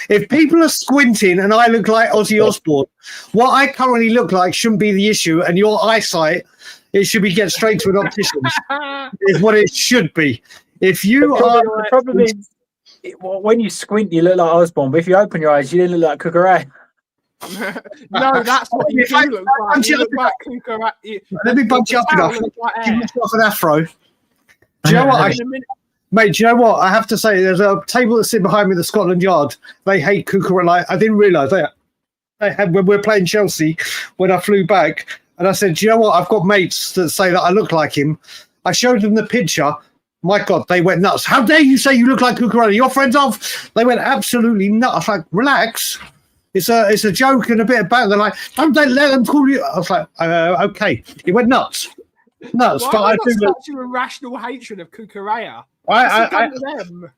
C: If people are squinting and I look like Ozzy Osbourne, what I currently look like shouldn't be the issue, and your eyesight, it should be get straight to an optician's. Is what it should be. If you
D: the problem is when you squint, you look like Osbourne, but if you open your eyes, you look like Cucurella.
B: No, that's what you do look like. You look like Cucurella.
C: Let me bunch you up enough. Give myself an afro. Do you know what? Mate, do you know what? I have to say, there's a table that's sitting behind me at the Scotland Yard. They hate Cucurella. I didn't realise they had when we were playing Chelsea when I flew back. And I said, do you know what? I've got mates that say that I look like him. I showed them the picture. My God, they went nuts. How dare you say you look like Cucurella? Your friends of? They went absolutely nuts. I was like, relax. It's a joke and a bit of banter. They're like, don't let them call you. I was like, okay. He went nuts. Nuts.
B: Why
C: but I do
B: such an irrational hatred of Cucurella?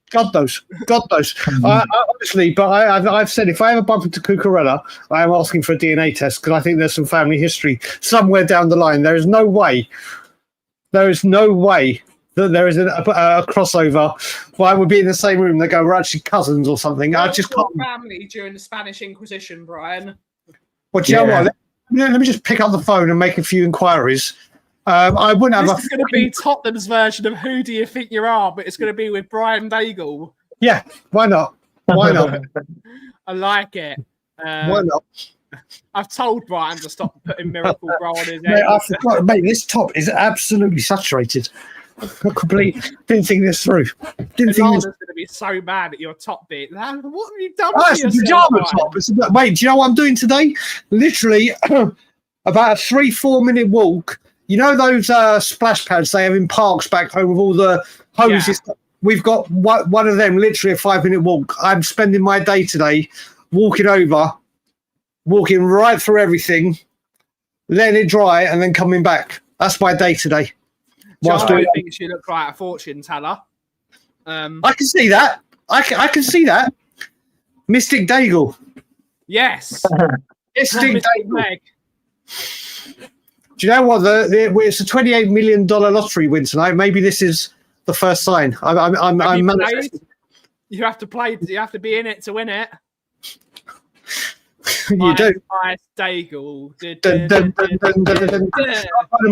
C: God knows. Honestly, but I've said if I ever bump into Cucurella, I am asking for a DNA test because I think there's some family history somewhere down the line. There is no way that there is a crossover. Why would be in the same room? They go, we're actually cousins or something. I just can't.
B: Family during the Spanish Inquisition, Brian.
C: Well, do you know what? Let me just pick up the phone and make a few inquiries. I wouldn't have.
B: This is going to be Tottenham's version of Who Do You Think You Are, but it's going to be with Brian Daigle.
C: Yeah, why not? Why not?
B: I like it.
C: Why not?
B: I've told Brian to stop putting Miracle Grow on his head.
C: Mate, I forgot, mate, this top is absolutely saturated. I didn't think this through. Didn't think this.
B: Going to be so bad at your top bit. What have you done?
C: It's a pajama top. Wait, do you know what I'm doing today? Literally, about a 3-4 minute walk. You know those splash pads they have in parks back home with all the hoses? Yeah. We've got one of them, literally a 5-minute walk. I'm spending my day today walking right through everything, letting it dry, and then coming back. That's my day today.
B: Joe thinks you look like a fortune teller.
C: I can see that. I can see that. Mystic Daigle.
B: Yes.
C: Mystic Daigle. Do you know what? It's a $28 million lottery win tonight. Maybe this is the first sign. I'm
B: you have to play. You have to be in it to win it.
C: You do.
B: Daigle.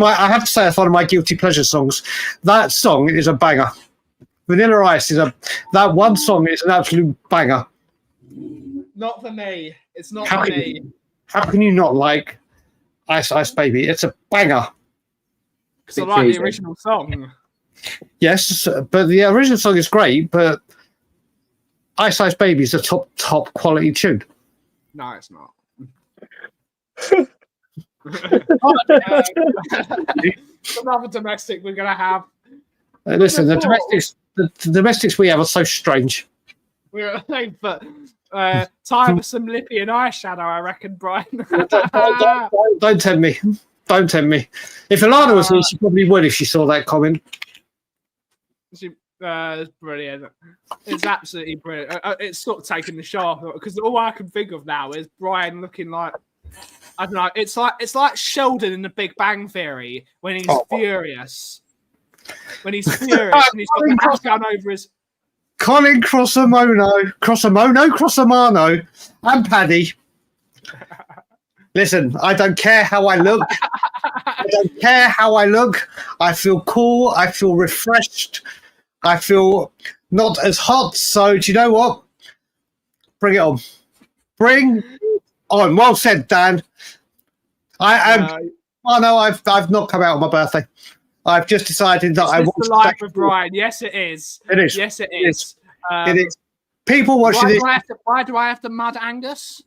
C: I have to say, it's one of my guilty pleasure songs. That song is a banger. Vanilla Ice that one song is an absolute banger.
B: Not for me. It's not for me.
C: How can you not like Ice Ice Baby? It's a banger.
B: Because I like the original song.
C: Yes, but the original song is great, but Ice Ice Baby is a top quality tune.
B: No, it's not. Another domestic we're gonna have.
C: Listen, the domestics we have are so strange.
B: We're but time for some lippy and eyeshadow, I reckon, Brian.
C: Don't tempt me. Don't tempt me. If Alana was here, she probably would if she saw that comment.
B: It's brilliant. It's absolutely brilliant. It's sort of taking the shaft because all I can think of now is Brian looking like, I don't know. It's like Sheldon in The Big Bang Theory when he's furious. When he's furious and he's got the hat gun over his.
C: Colin Crossamano, and Paddy. Listen, I don't care how I look. I feel cool. I feel refreshed. I feel not as hot. So, do you know what? Bring it on. Bring on. Well said, Dan. I've not come out on my birthday. I've just decided that I want
B: the life of Brian. Yes, it is.
C: It is.
B: Yes, it is.
C: It is. People watching this.
B: Why do I have to mud Angus?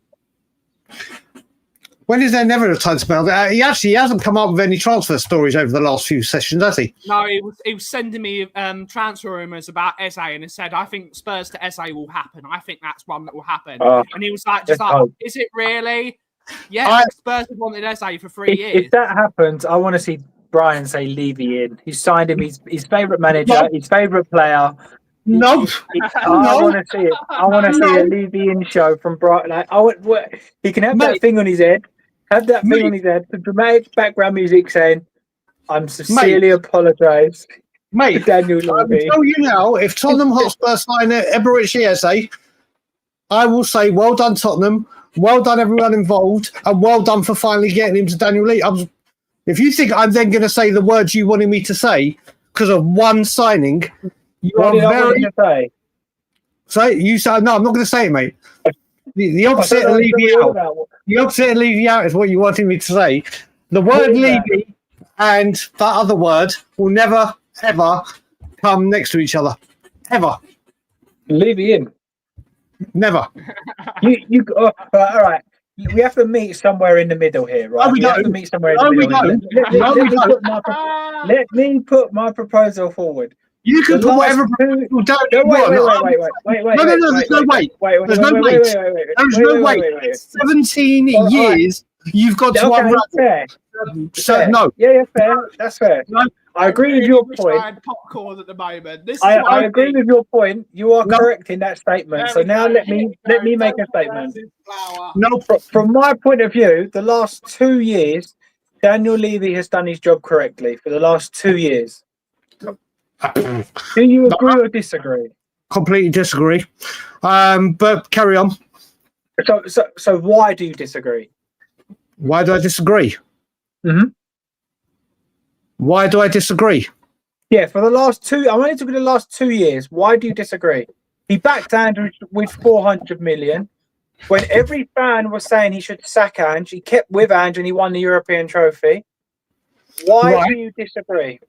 C: When is there never a time to spell that? He hasn't come up with any transfer stories over the last few sessions, has he?
B: No, he was sending me transfer rumours about Eze, and he said, I think Spurs to Eze will happen. I think that's one that will happen. And he was like, is it really? Yeah, Spurs have wanted Eze for 3 years.
D: If that happens, I want to see Brian say Levy in. He signed him, his favourite manager, his favourite player.
C: Nope.
D: I want to see it. I want to see a Levy in show from Brian. Like, he can have that thing on his head. Have that thing on his head. The dramatic background music saying, "I'm sincerely apologise."
C: Mate,
D: Daniel Levy.
C: I tell you now, if Tottenham Hotspur sign Eberechi Eze, I will say, well done, Tottenham. Well done, everyone involved, and well done for finally getting him to Daniel Levy. If you think I'm then going to say the words you wanted me to say because of one signing,
D: what did I want you to say?
C: Say you said no. I'm not going to say it, mate. The opposite of Levy out. The opposite of Levy out is what you wanted me to say. The word Levy and that other word will never ever come next to each other, ever.
D: Levy in.
C: Never.
D: All right. We have to meet somewhere in the middle here, right?
C: No, we
D: have to meet somewhere in the middle. Let me put my proposal forward.
C: You can put whatever proposal you want.
D: Wait.
C: No, there's no wait. There's no wait. There's no wait. 17 years you've got to unravel. So, no.
D: Yeah, fair. That's fair.
C: No.
D: I agree with your point.
B: Popcorn at the moment.
D: I agree with your point. You are correct in that statement. So now let me make a statement.
C: No,
D: from my point of view, the last 2 years, Daniel Levy has done his job correctly for the last 2 years. Do you agree or disagree?
C: Completely disagree. But carry on.
D: So why do you disagree?
C: Why do I disagree?
D: Mm-hmm.
C: Why do I disagree?
D: Yeah, for the last two, I wanted to be the last 2 years. Why do you disagree? He backed Andrew with 400 million. When every fan was saying he should sack Ange, he kept with Ange and he won the European trophy. Why do you disagree?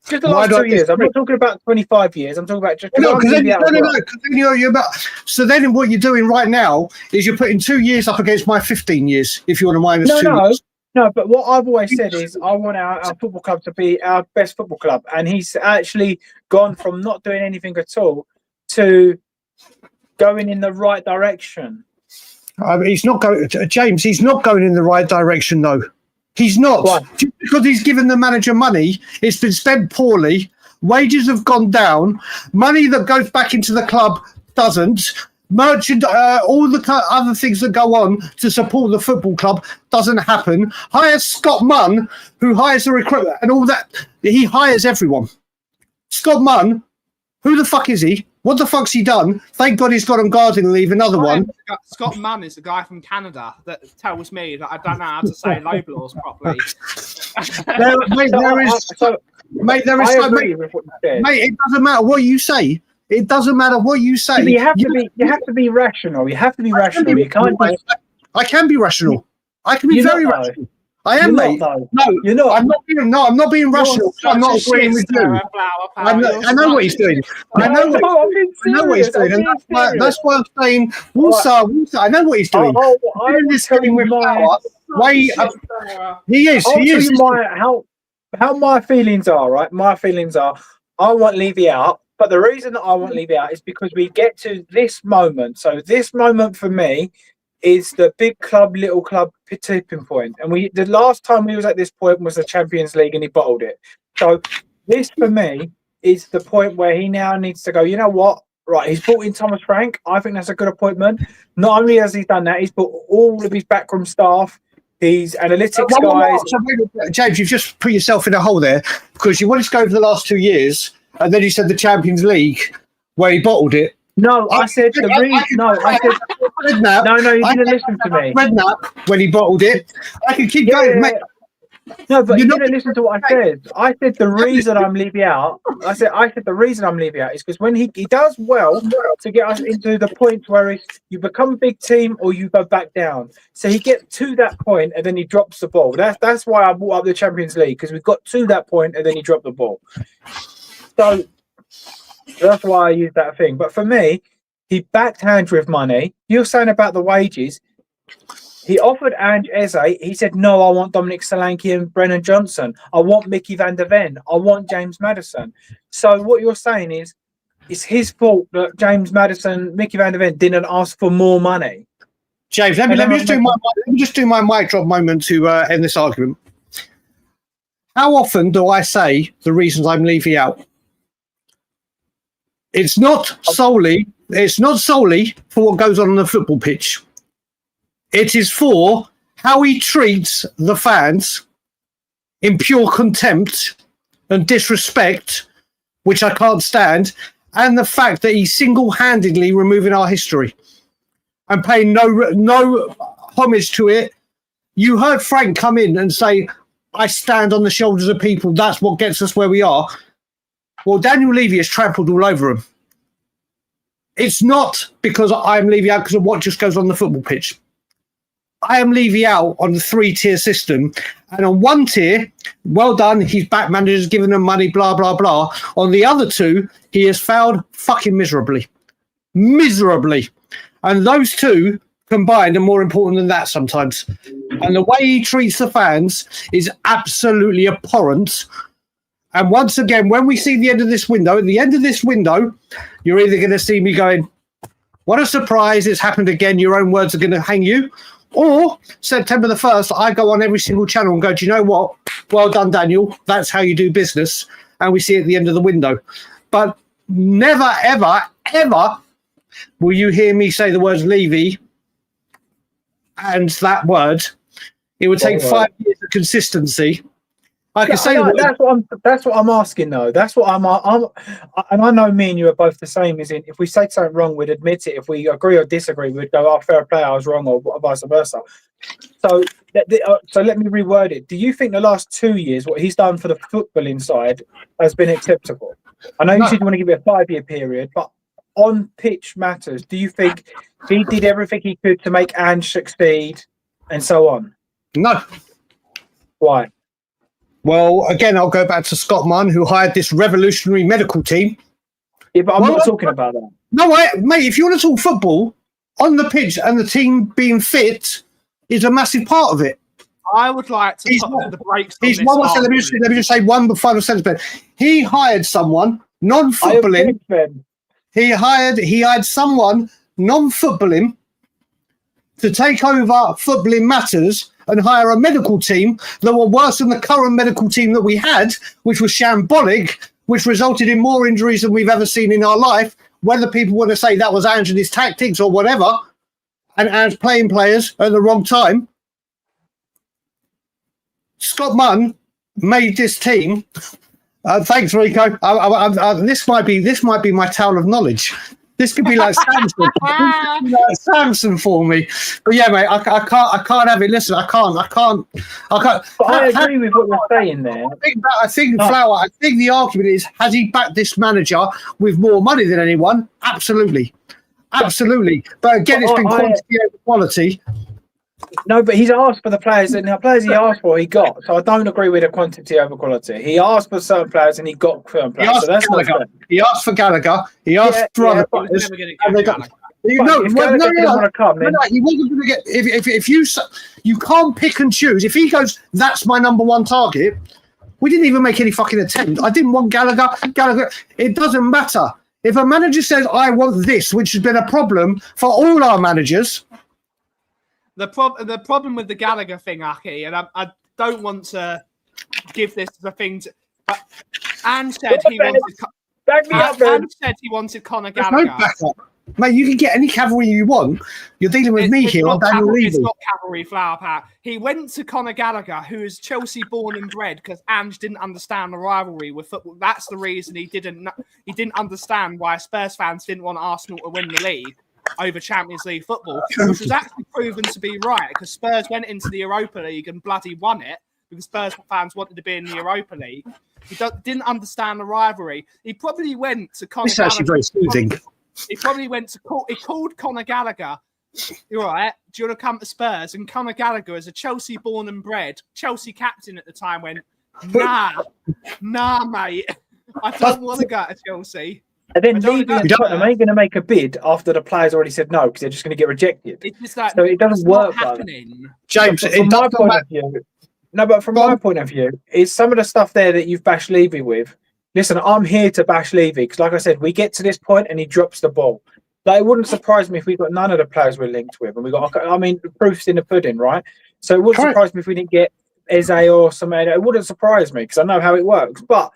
D: Just the last 2 years. I'm not talking about 25 years. I'm talking about just.
C: No, because then you're about. So then, what you're doing right now is you're putting 2 years up against my 15 years. If you want to minus 2 years.
D: No, but what I've always said is I want our football club to be our best football club. And he's actually gone from not doing anything at all to going in the right direction.
C: He's not going, James. He's not going in the right direction, though. He's not.
D: Why?
C: Just because he's given the manager money, it's been spent poorly. Wages have gone down. Money that goes back into the club doesn't. All the other things that go on to support the football club doesn't happen. Hires Scott Munn, who hires the recruitment and all that. He hires everyone. Scott Munn, who the fuck is he? What the fuck's he done? Thank God he's got on gardening leave. Another one.
B: Scott Munn is the guy from Canada that tells me that I don't know how to say lobe laws properly.
C: Mate, it doesn't matter what you say. It doesn't matter what you say.
D: You have to be rational. You have to be rational. You can't.
C: I can be rational. I can be very rational. I am, mate. No,
D: you're not.
C: I'm not being rational. I'm not agreeing with you. I know what he's doing. I know what he's doing. And that's why I'm saying, Woosa. I know what he's doing.
D: I'm
C: this game with power. He is. How my feelings are, right? My feelings are, I want Levy out. But the reason that I want Levy out is because we get to this moment. So this moment for me is the big club, little club tipping point. And the last time we was at this point was the Champions League and he bottled it. So this for me is the point where he now needs to go, you know what? Right, he's brought in Thomas Frank. I think that's a good appointment. Not only has he done that, he's brought all of his backroom staff, his analytics guys. So, James, you've just put yourself in a hole there because you wanted to go over the last 2 years. And then you said the Champions League, where he bottled it.
D: No, I said the reason. No, I said
C: Redknapp.
D: No, you didn't listen to me.
C: Redknapp, when he bottled it. I can keep going, mate.
D: No, but you didn't listen to what I said. I said the reason I'm leaving out. I said the reason I'm leaving out is because when he does well to get us into the point where you become a big team or you go back down. So he gets to that point and then he drops the ball. That's why I brought up the Champions League, because we got to that point and then he dropped the ball. So that's why I use that thing. But for me, he backed Ange with money. You're saying about the wages. He offered Ange Eze. He said, no, I want Dominic Solanke and Brennan Johnson. I want Mickey van der Ven. I want James Maddison. So what you're saying is, it's his fault that James Maddison, Mickey van der Ven didn't ask for more money.
C: James, let me just do my mic drop moment to end this argument. How often do I say the reasons I'm leaving out? It's not solely for what goes on the football pitch. It is for how he treats the fans in pure contempt and disrespect, which I can't stand, and the fact that he's single-handedly removing our history and paying no homage to it. You heard Frank come in and say, I stand on the shoulders of people. That's what gets us where we are. Well, Daniel Levy has trampled all over him. It's not because I'm Levy out because of what just goes on the football pitch. I am Levy out on the 3-tier system. And on one tier, well done, his back manager's given them money, blah, blah, blah. On the other two, he has failed fucking miserably. Miserably. And those two combined are more important than that sometimes. And the way he treats the fans is absolutely abhorrent. And once again, when we see the end of this window, at the end of this window, you're either going to see me going, what a surprise, it's happened again, your own words are going to hang you. Or September the 1st, I go on every single channel and go, do you know what? Well done, Daniel. That's how you do business. And we see at the end of the window. But never, ever, ever will you hear me say the words Levy and that word. It would take 5 years of consistency. I can say
D: that's what I'm asking though. That's what I'm and I know me and you are both the same. As in, if we say something wrong, we'd admit it. If we agree or disagree, we'd go, "Oh, fair play, I was wrong," or vice versa. So let me reword it. Do you think the last 2 years, what he's done for the footballing side, has been acceptable? I know you said you want to give it a 5-year period, but on pitch matters. Do you think he did everything he could to make Ange succeed, and so on?
C: No.
D: Why?
C: Well, again, I'll go back to Scott Munn, who hired this revolutionary medical team.
D: Yeah, but I'm not talking about that.
C: No, mate, if you want to talk football, on the pitch and the team being fit is a massive part of it.
B: I would like to
C: He's
B: put
C: not-
B: the brakes on
C: He's
B: this
C: one more. Let me
B: argument.
C: just say one final sentence. He hired someone
D: I
C: non-footballing.
D: agree with them.
C: He hired someone non-footballing to take over footballing matters and hire a medical team that were worse than the current medical team that we had, which was shambolic, which resulted in more injuries than we've ever seen in our life. Whether people want to say that was Ange and his tactics or whatever, and Ange playing players at the wrong time, Scott Munn made this team. Thanks, Rico. This might be my towel of knowledge. This could be like Samson. Samson for me. But yeah, mate, I can't have it. Listen, I can't.
D: But I agree with what you're saying there.
C: I think Flower. I think the argument is: has he backed this manager with more money than anyone? Absolutely. But again, it's been quantity over quality.
D: No, but he's asked for the players, and the players he asked for, he got. So I don't agree with the quantity over quality. He asked for certain players, and he got certain players. So that's not fair.
C: He asked for Gallagher. He asked for other
B: He was
C: players.
B: never going
C: and
B: to
C: they
B: get
C: got-
B: Gallagher.
C: No,
D: If Gallagher didn't want to come, then
C: he wasn't going to get. If you can't pick and choose. If he goes, that's my number one target. We didn't even make any fucking attempt. I didn't want Gallagher. It doesn't matter. If a manager says, I want this, which has been a problem for all our managers.
B: The problem with the Gallagher thing, Aki, and I don't want to give this as a thing, but Ange said he wanted.
D: back me up, man.
B: Ange said he wanted Conor
C: There's no
B: Gallagher.
C: backup. Mate, you can get any cavalry you want. You're dealing with me here on Daniel Levy.
B: It's not cavalry, Flower Pat. He went to Conor Gallagher, who is Chelsea born and bred, because Ange didn't understand the rivalry with football. That's the reason he didn't understand why Spurs fans didn't want Arsenal to win the league over Champions League football, which was actually proven to be right, because Spurs went into the Europa League and bloody won it, because Spurs fans wanted to be in the Europa League. He didn't understand the rivalry. He probably went to Conor
C: This is actually very soothing.
B: He probably went to he called Conor Gallagher. You're right. Do you want to come to Spurs? And Conor Gallagher, as a Chelsea born and bred, Chelsea captain at the time, went, nah, mate. I don't want to go to Chelsea.
D: And then Levy and Tottenham ain't going to make a bid after the players already said no, because they're just going to get rejected.
B: It's just like,
D: So it doesn't work like that.
B: happening.
C: James,
D: From my point of view, from my point of view, is some of the stuff there that you've bashed Levy with. Listen, I'm here to bash Levy because, like I said, we get to this point and he drops the ball. Like, it wouldn't surprise me if we got none of the players we're linked with, and we got. I mean, the proof's in the pudding, right? So it wouldn't surprise me if we didn't get Eze or somebody. It wouldn't surprise me because I know how it works. But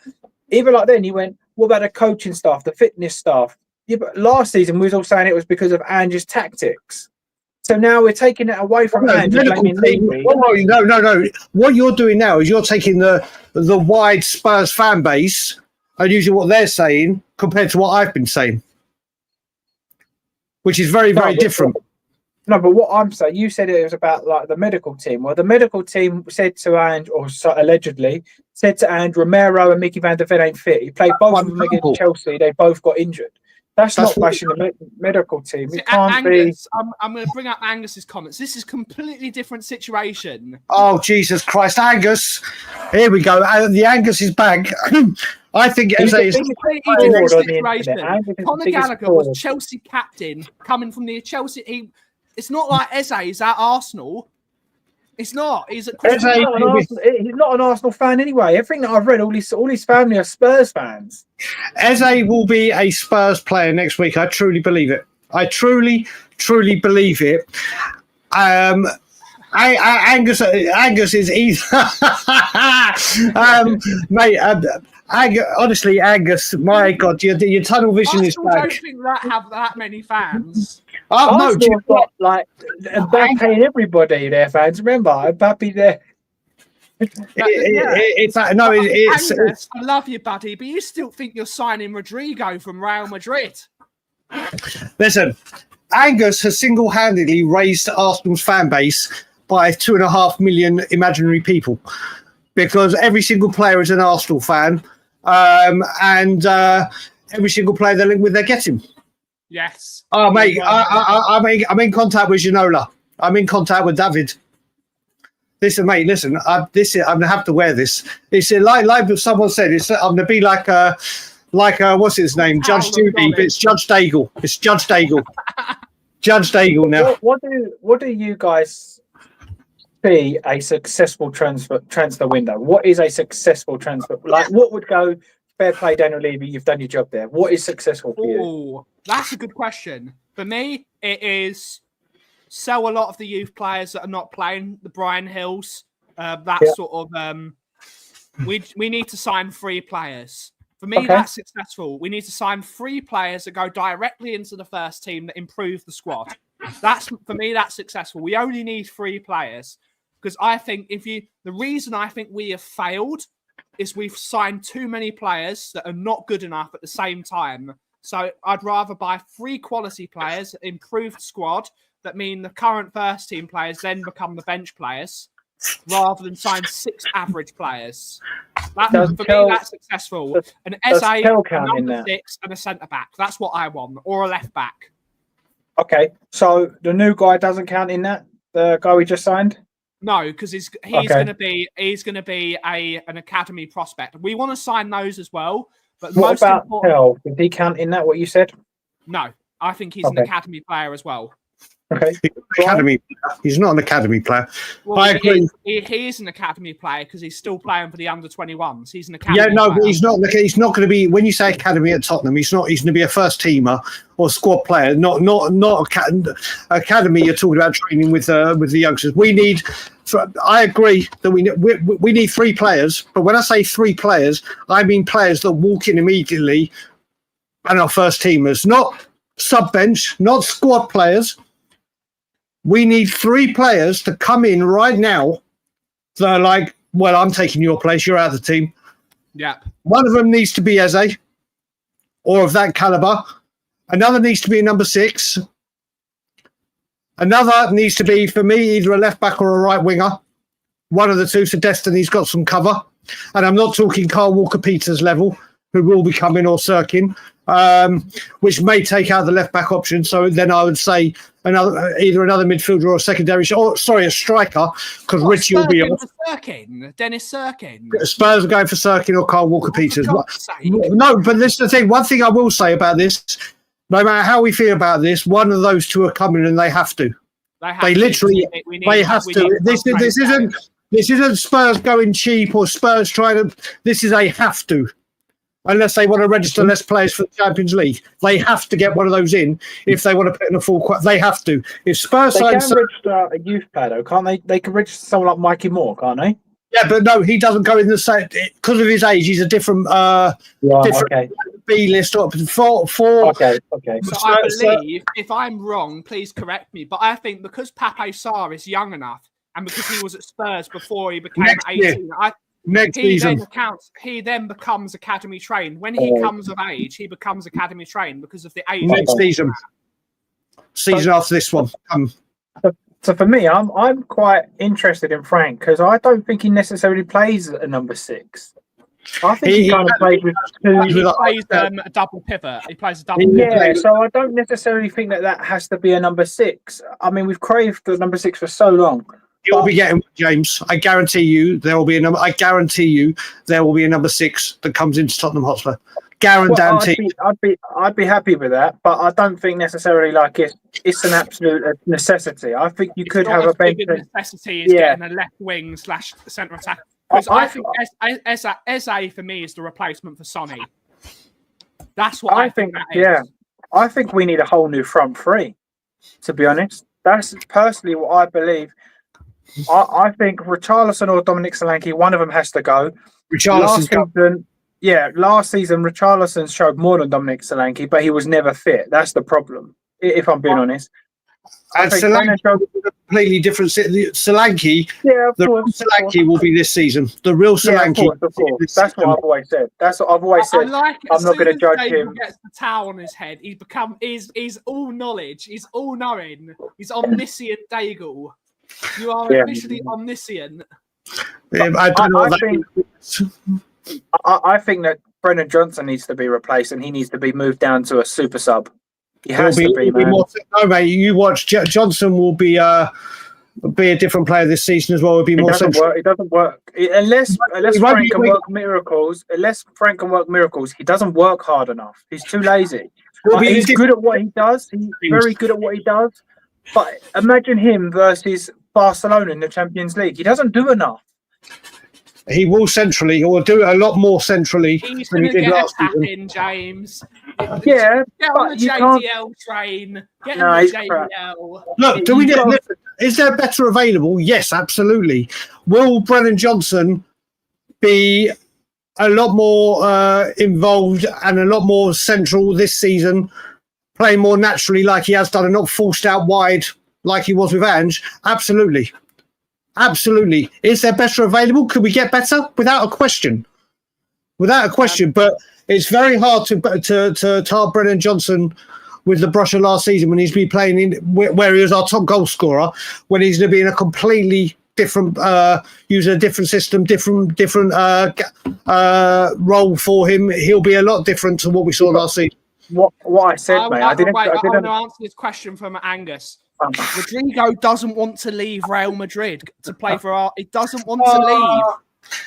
D: even like then, you went, what about the coaching staff, the fitness staff? Yeah, but last season we was all saying it was because of Ange's tactics. So now we're taking it away from Ange and blaming Levy.
C: No. What you're doing now is you're taking the wide Spurs fan base and using what they're saying compared to what I've been saying, which is very, very different.
D: No, but what I'm saying, you said it was about like the medical team. Well, the medical team said to Ange, or allegedly said to Ange, Romero and Mickey van der Ven ain't fit. He played both of them against Chelsea. They both got injured. That's not bashing the medical team. It can't
B: Angus, I'm going to bring up Angus's comments. This is a completely different situation.
C: Oh, Jesus Christ. Angus. Here we go. The Angus is back. I think Eze is...
B: Completely different situation. Conor Gallagher was Chelsea captain, coming from the Chelsea... It's not like Eze is at Arsenal. It's not. He's not
D: an Arsenal fan anyway. Everything that I've read, all his family are Spurs fans.
C: Eze will be a Spurs player next week. I truly believe it. I truly believe it. Angus is either... mate, honestly, Angus, my God, your tunnel vision is back.
B: I don't think that have that many fans.
C: Oh, no,
D: Arsenal got like Mbappe and everybody their fans. Remember, Mbappe there.
B: Angus, I love you, buddy, but you still think you're signing Rodrigo from Real Madrid.
C: Listen, Angus has single-handedly raised Arsenal's fan base by 2.5 million imaginary people, because every single player is an Arsenal fan, and every single player they're linked with, they're getting.
B: Yes.
C: Oh, mate, I'm in contact with Ginola. I'm in contact with David. Listen, mate, listen. I'm gonna have to wear this. It's like someone said. I'm gonna be like what's his name, Judge Judy, but it's Judge Daigle. It's Judge Daigle. Judge Daigle now.
D: What do you guys see a successful transfer window? What is a successful transfer? Like, what would go? Fair play, Daniel Levy. You've done your job there. What is successful for you?
B: Oh, that's a good question. For me, it is sell a lot of the youth players that are not playing, the Brian Hills. Sort of. We need to sign 3 players. For me, that's successful. We need to sign 3 players that go directly into the first team that improve the squad. For me, that's successful. We only need 3 players because I think the reason I think we have failed is we've signed too many players that are not good enough at the same time. So I'd rather buy 3 quality players, improved squad, that mean the current first team players then become the bench players, rather than sign 6 average players. For me, that's successful. An SA, a number 6, and a centre back. That's what I want, or a left back.
D: Okay, so the new guy doesn't count in that. The guy we just signed.
B: No, because he's going to be an academy prospect. We want to sign those as well. But
D: what about Pell? Did he count in that? What you said?
B: No, I think he's an academy player as well.
D: Okay.
C: Academy. He's not an academy player.
B: Well, I agree. He is an academy player because he's still playing for the under-21s. He's an academy.
C: Yeah, no,
B: player.
C: But he's not. He's not going to be. When you say academy at Tottenham, he's not. He's going to be a first teamer or squad player. Not academy. You're talking about training with the youngsters. We need. I agree that we need 3 players. But when I say 3 players, I mean players that walk in immediately and are first teamers, not sub bench, not squad players. We need 3 players to come in right now that are like, well, I'm taking your place. You're out of the team.
B: Yeah.
C: One of them needs to be Eze or of that caliber. Another needs to be a number 6. Another needs to be, for me, either a left back or a right winger. One of the two. So Destiny's got some cover. And I'm not talking Carl Walker-Peters level, who will be coming, or Sirkin, which may take out the left back option. So then I would say either another midfielder or a secondary, a striker, because Richie will be off.
B: Dennis Sirkin.
C: Spurs are going for Sirkin or Carl Walker-Peters. No, but this is the thing. One thing I will say about this, no matter how we feel about this, one of those two are coming, and they have to. They literally have to. This isn't Spurs going cheap or Spurs trying to. This is a have to. Unless they want to register less players for the Champions League, they have to get one of those in if they want to put in a full. They have to. If Spurs
D: can register a youth player, though, can't they? They can register someone like Mikey Moore, can't they?
C: Yeah, but no, he doesn't go in the same because of his age. He's a different, B list or four.
D: Okay.
B: So I believe, if I'm wrong, please correct me. But I think because Pape Sarr is young enough, and because he was at Spurs before he became 18, he then becomes academy trained. When he comes of age, he becomes academy trained because of the age.
C: Next season after this one.
D: So for me, I'm quite interested in Frank because I don't think he necessarily plays a number 6. I think he kind of plays with 2.
B: He plays a double pivot. He plays a double pivot.
D: Yeah, so I don't necessarily think that has to be a number 6. I mean, we've craved the number 6 for so long.
C: You'll be getting James. I guarantee you there will be a number. I guarantee you there will be a number 6 that comes into Tottenham Hotspur. Guaranteed.
D: I'd be happy with that, but I don't think necessarily like it's an absolute necessity. I think you could have a bench.
B: Necessity is getting a left wing / centre attack. Because I think Eze for me is the replacement for Sonny. That's what I think.
D: Yeah, I think we need a whole new front 3. To be honest, that's personally what I believe. I think Richarlison or Dominic Solanke, one of them has to go. Last season, Richarlison showed more than Dominic Solanke, but he was never fit. That's the problem, if I'm being honest.
C: And Solanke is a completely different. Solanke, Solanke will be this season. The real Solanke.
D: Of course. That's what I've always said. I'm not going to judge him.
B: He gets the towel on his head. He's all knowledge. He's all knowing. He's omniscient Daigle. You are officially omniscient.
D: I think that Brennan Johnson needs to be replaced and he needs to be moved down to a super sub. He has to be, man.
C: No, mate, you watch. Johnson will be a different player this season as well. It
D: doesn't work. Unless Frank can work miracles. Unless Frank can work miracles, he doesn't work hard enough. He's too lazy. He's good at what he does. He's very good at what he does. But imagine him versus Barcelona in the Champions League. He doesn't do enough.
C: He will centrally, or do it a lot more centrally
B: He's
C: than
B: going
C: he
B: to
C: did
B: get a
C: last
B: tap
C: season.
B: in, James.
D: Yeah,
B: Get on
D: but
B: the
D: you can't.
B: JDL train. Get
D: No,
B: on the
D: he's crap.
B: JDL.
C: Look, do we
D: He's got-
C: listen, is there better available? Yes, absolutely. Will Brennan Johnson be a lot more involved and a lot more central this season, playing more naturally like he has done and not forced out wide like he was with Ange? Absolutely. Absolutely. Is there better available? Could we get better? Without a question. Without a question. But it's very hard to tar Brennan Johnson with the brush of last season when he's been playing in where he was our top goal scorer, when he's going to be in a completely different, using a different system, different role for him. He'll be a lot different to what we saw last season.
D: What I said, mate. I didn't.
B: I want to answer this question from Angus. Rodrigo doesn't want to leave Real Madrid to play for He doesn't want to leave.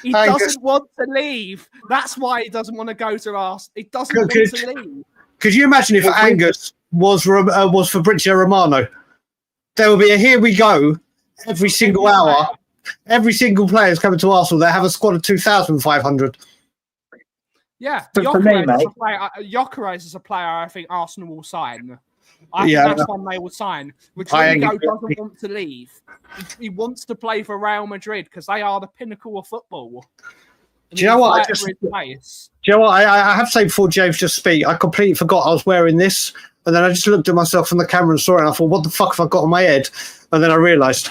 B: He doesn't want to leave. That's why he doesn't want to go to us. He doesn't want to leave.
C: Could you imagine if Angus was Fabrizio Romano? There will be a here we go every single hour. Every single player is coming to Arsenal. They have a squad of 2,500.
B: Yeah,
D: But for me, mate,
B: Gyökeres is a player I think Arsenal will sign. I think that's one they will sign. Rodrigo doesn't want to leave. He wants to play for Real Madrid because they are the pinnacle of football.
C: Do you know what? I have to say before James just speak, I completely forgot I was wearing this. And then I just looked at myself from the camera and saw it. And I thought, what the fuck have I got on my head? And then I realised.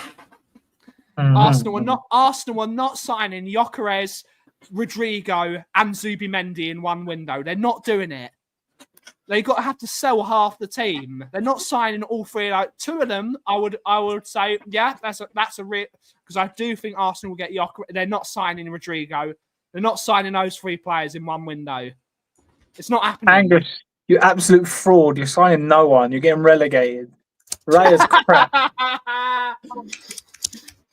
B: Arsenal are not signing Gyökeres, Rodrigo and Zubimendi in one window. They're not doing it. They have to sell half the team. They're not signing all three. Like two of them, I would say, yeah, that's a real, because I do think Arsenal will get Gyökeres. They're not signing Rodrigo. They're not signing those three players in one window. It's not happening.
D: Angus, you absolute fraud. You're signing no one. You're getting relegated. Raya's crap.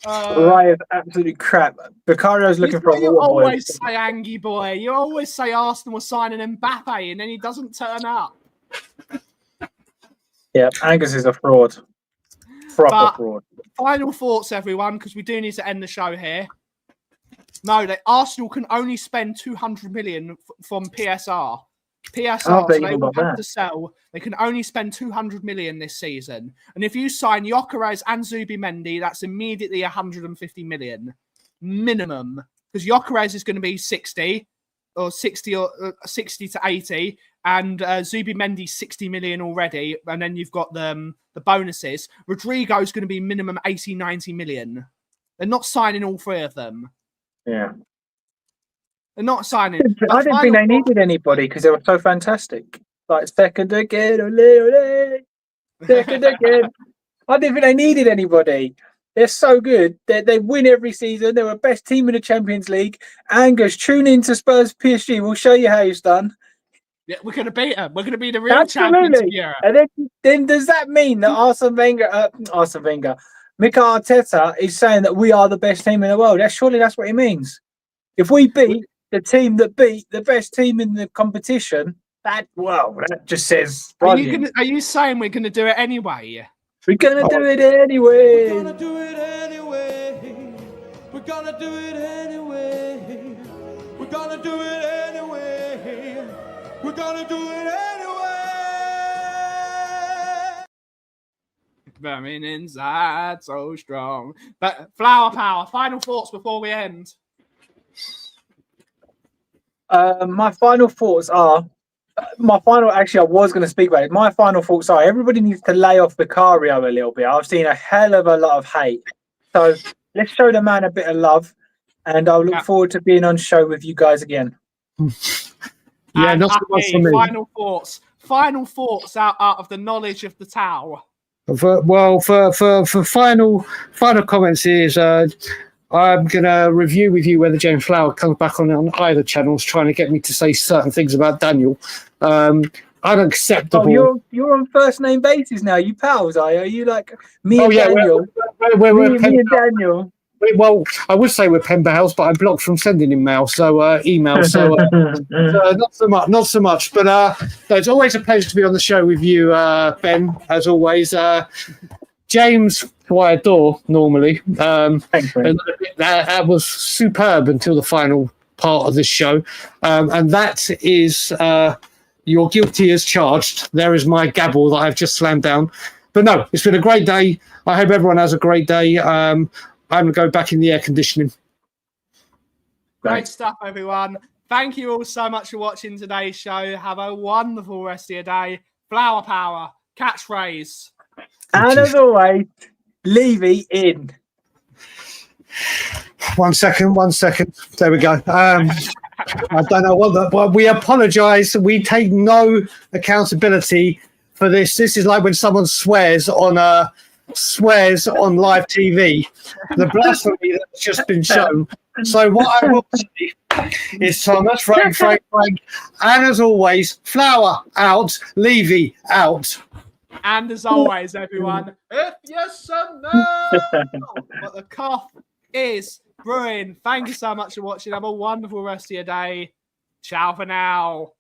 D: Raya's absolutely crap. Vicario's looking for a water boy.
B: You always say Angie boy. You always say Arsenal was signing Mbappe and then he doesn't turn up.
D: Yeah, Angus is a fraud. Proper fraud.
B: Final thoughts, everyone, because we do need to end the show here. No, Arsenal can only spend 200 million from PSR. So they will have to sell. They can only spend 200 million this season. And if you sign Gyökeres and Zubimendi, that's immediately 150 million minimum. Because Gyökeres is going to be 60 to 80, and Zubimendi 60 million already. And then you've got the bonuses. Rodrigo is going to be minimum 80, 90 million. They're not signing all three of them.
D: Yeah.
B: They're not signing.
D: I didn't think they needed anybody because they were so fantastic. Like second again, ole, ole. Second again. I didn't think they needed anybody. They're so good. They win every season. They're the best team in the Champions League. Angus, tune in to Spurs PSG. We'll show you how it's done.
B: Yeah, we're going to beat them. We're going to be the real champions of Europe.
D: And then does that mean that Arsene Wenger, Mikel Arteta is saying that we are the best team in the world? Surely that's what he means. If we beat the team that beat the best team in the competition, that just says.
B: Are you saying we're going to do it anyway?
D: We're going to do it anyway.
A: We're going to do it anyway. We're going to do it anyway. We're going to do it anyway. We're going to do it anyway.
B: Burning inside, so strong. But flower power. Final thoughts before we end.
D: My final thoughts are. Actually, I was going to speak about it. My final thoughts are everybody needs to lay off Vicario a little bit. I've seen a hell of a lot of hate. So let's show the man a bit of love. And I'll look forward to being on show with you guys again.
C: Yeah, not so much for me.
B: Final thoughts out of the knowledge of the tower.
C: For final comments is I'm going to review with you whether James Flower comes back on either channels trying to get me to say certain things about Daniel. Unacceptable.
D: Oh, you're on first name basis now. You pals, are you like me and Daniel?
C: We're
D: me and Daniel.
C: Well, I would say we're pen pals, but I'm blocked from sending him email. So not so much. But it's always a pleasure to be on the show with you, Ben. As always, James. who I adore normally.
D: Thanks, mate.
C: And that was superb until the final part of this show. And that is you're guilty as charged. There is my gavel that I've just slammed down. But no, it's been a great day. I hope everyone has a great day. I'm going to go back in the air conditioning.
B: Great stuff, everyone. Thank you all so much for watching today's show. Have a wonderful rest of your day. Flower power, catchphrase.
D: And as always, Levy in.
C: 1 second. There we go. I don't know what we apologise. We take no accountability for this. This is like when someone swears on live TV. The blasphemy that's just been shown. So what I will say is Thomas, Frank, and as always, Flower out, Levy out.
B: And as always, everyone, if you should know what the cough is brewing. Thank you so much for watching. Have a wonderful rest of your day. Ciao for now.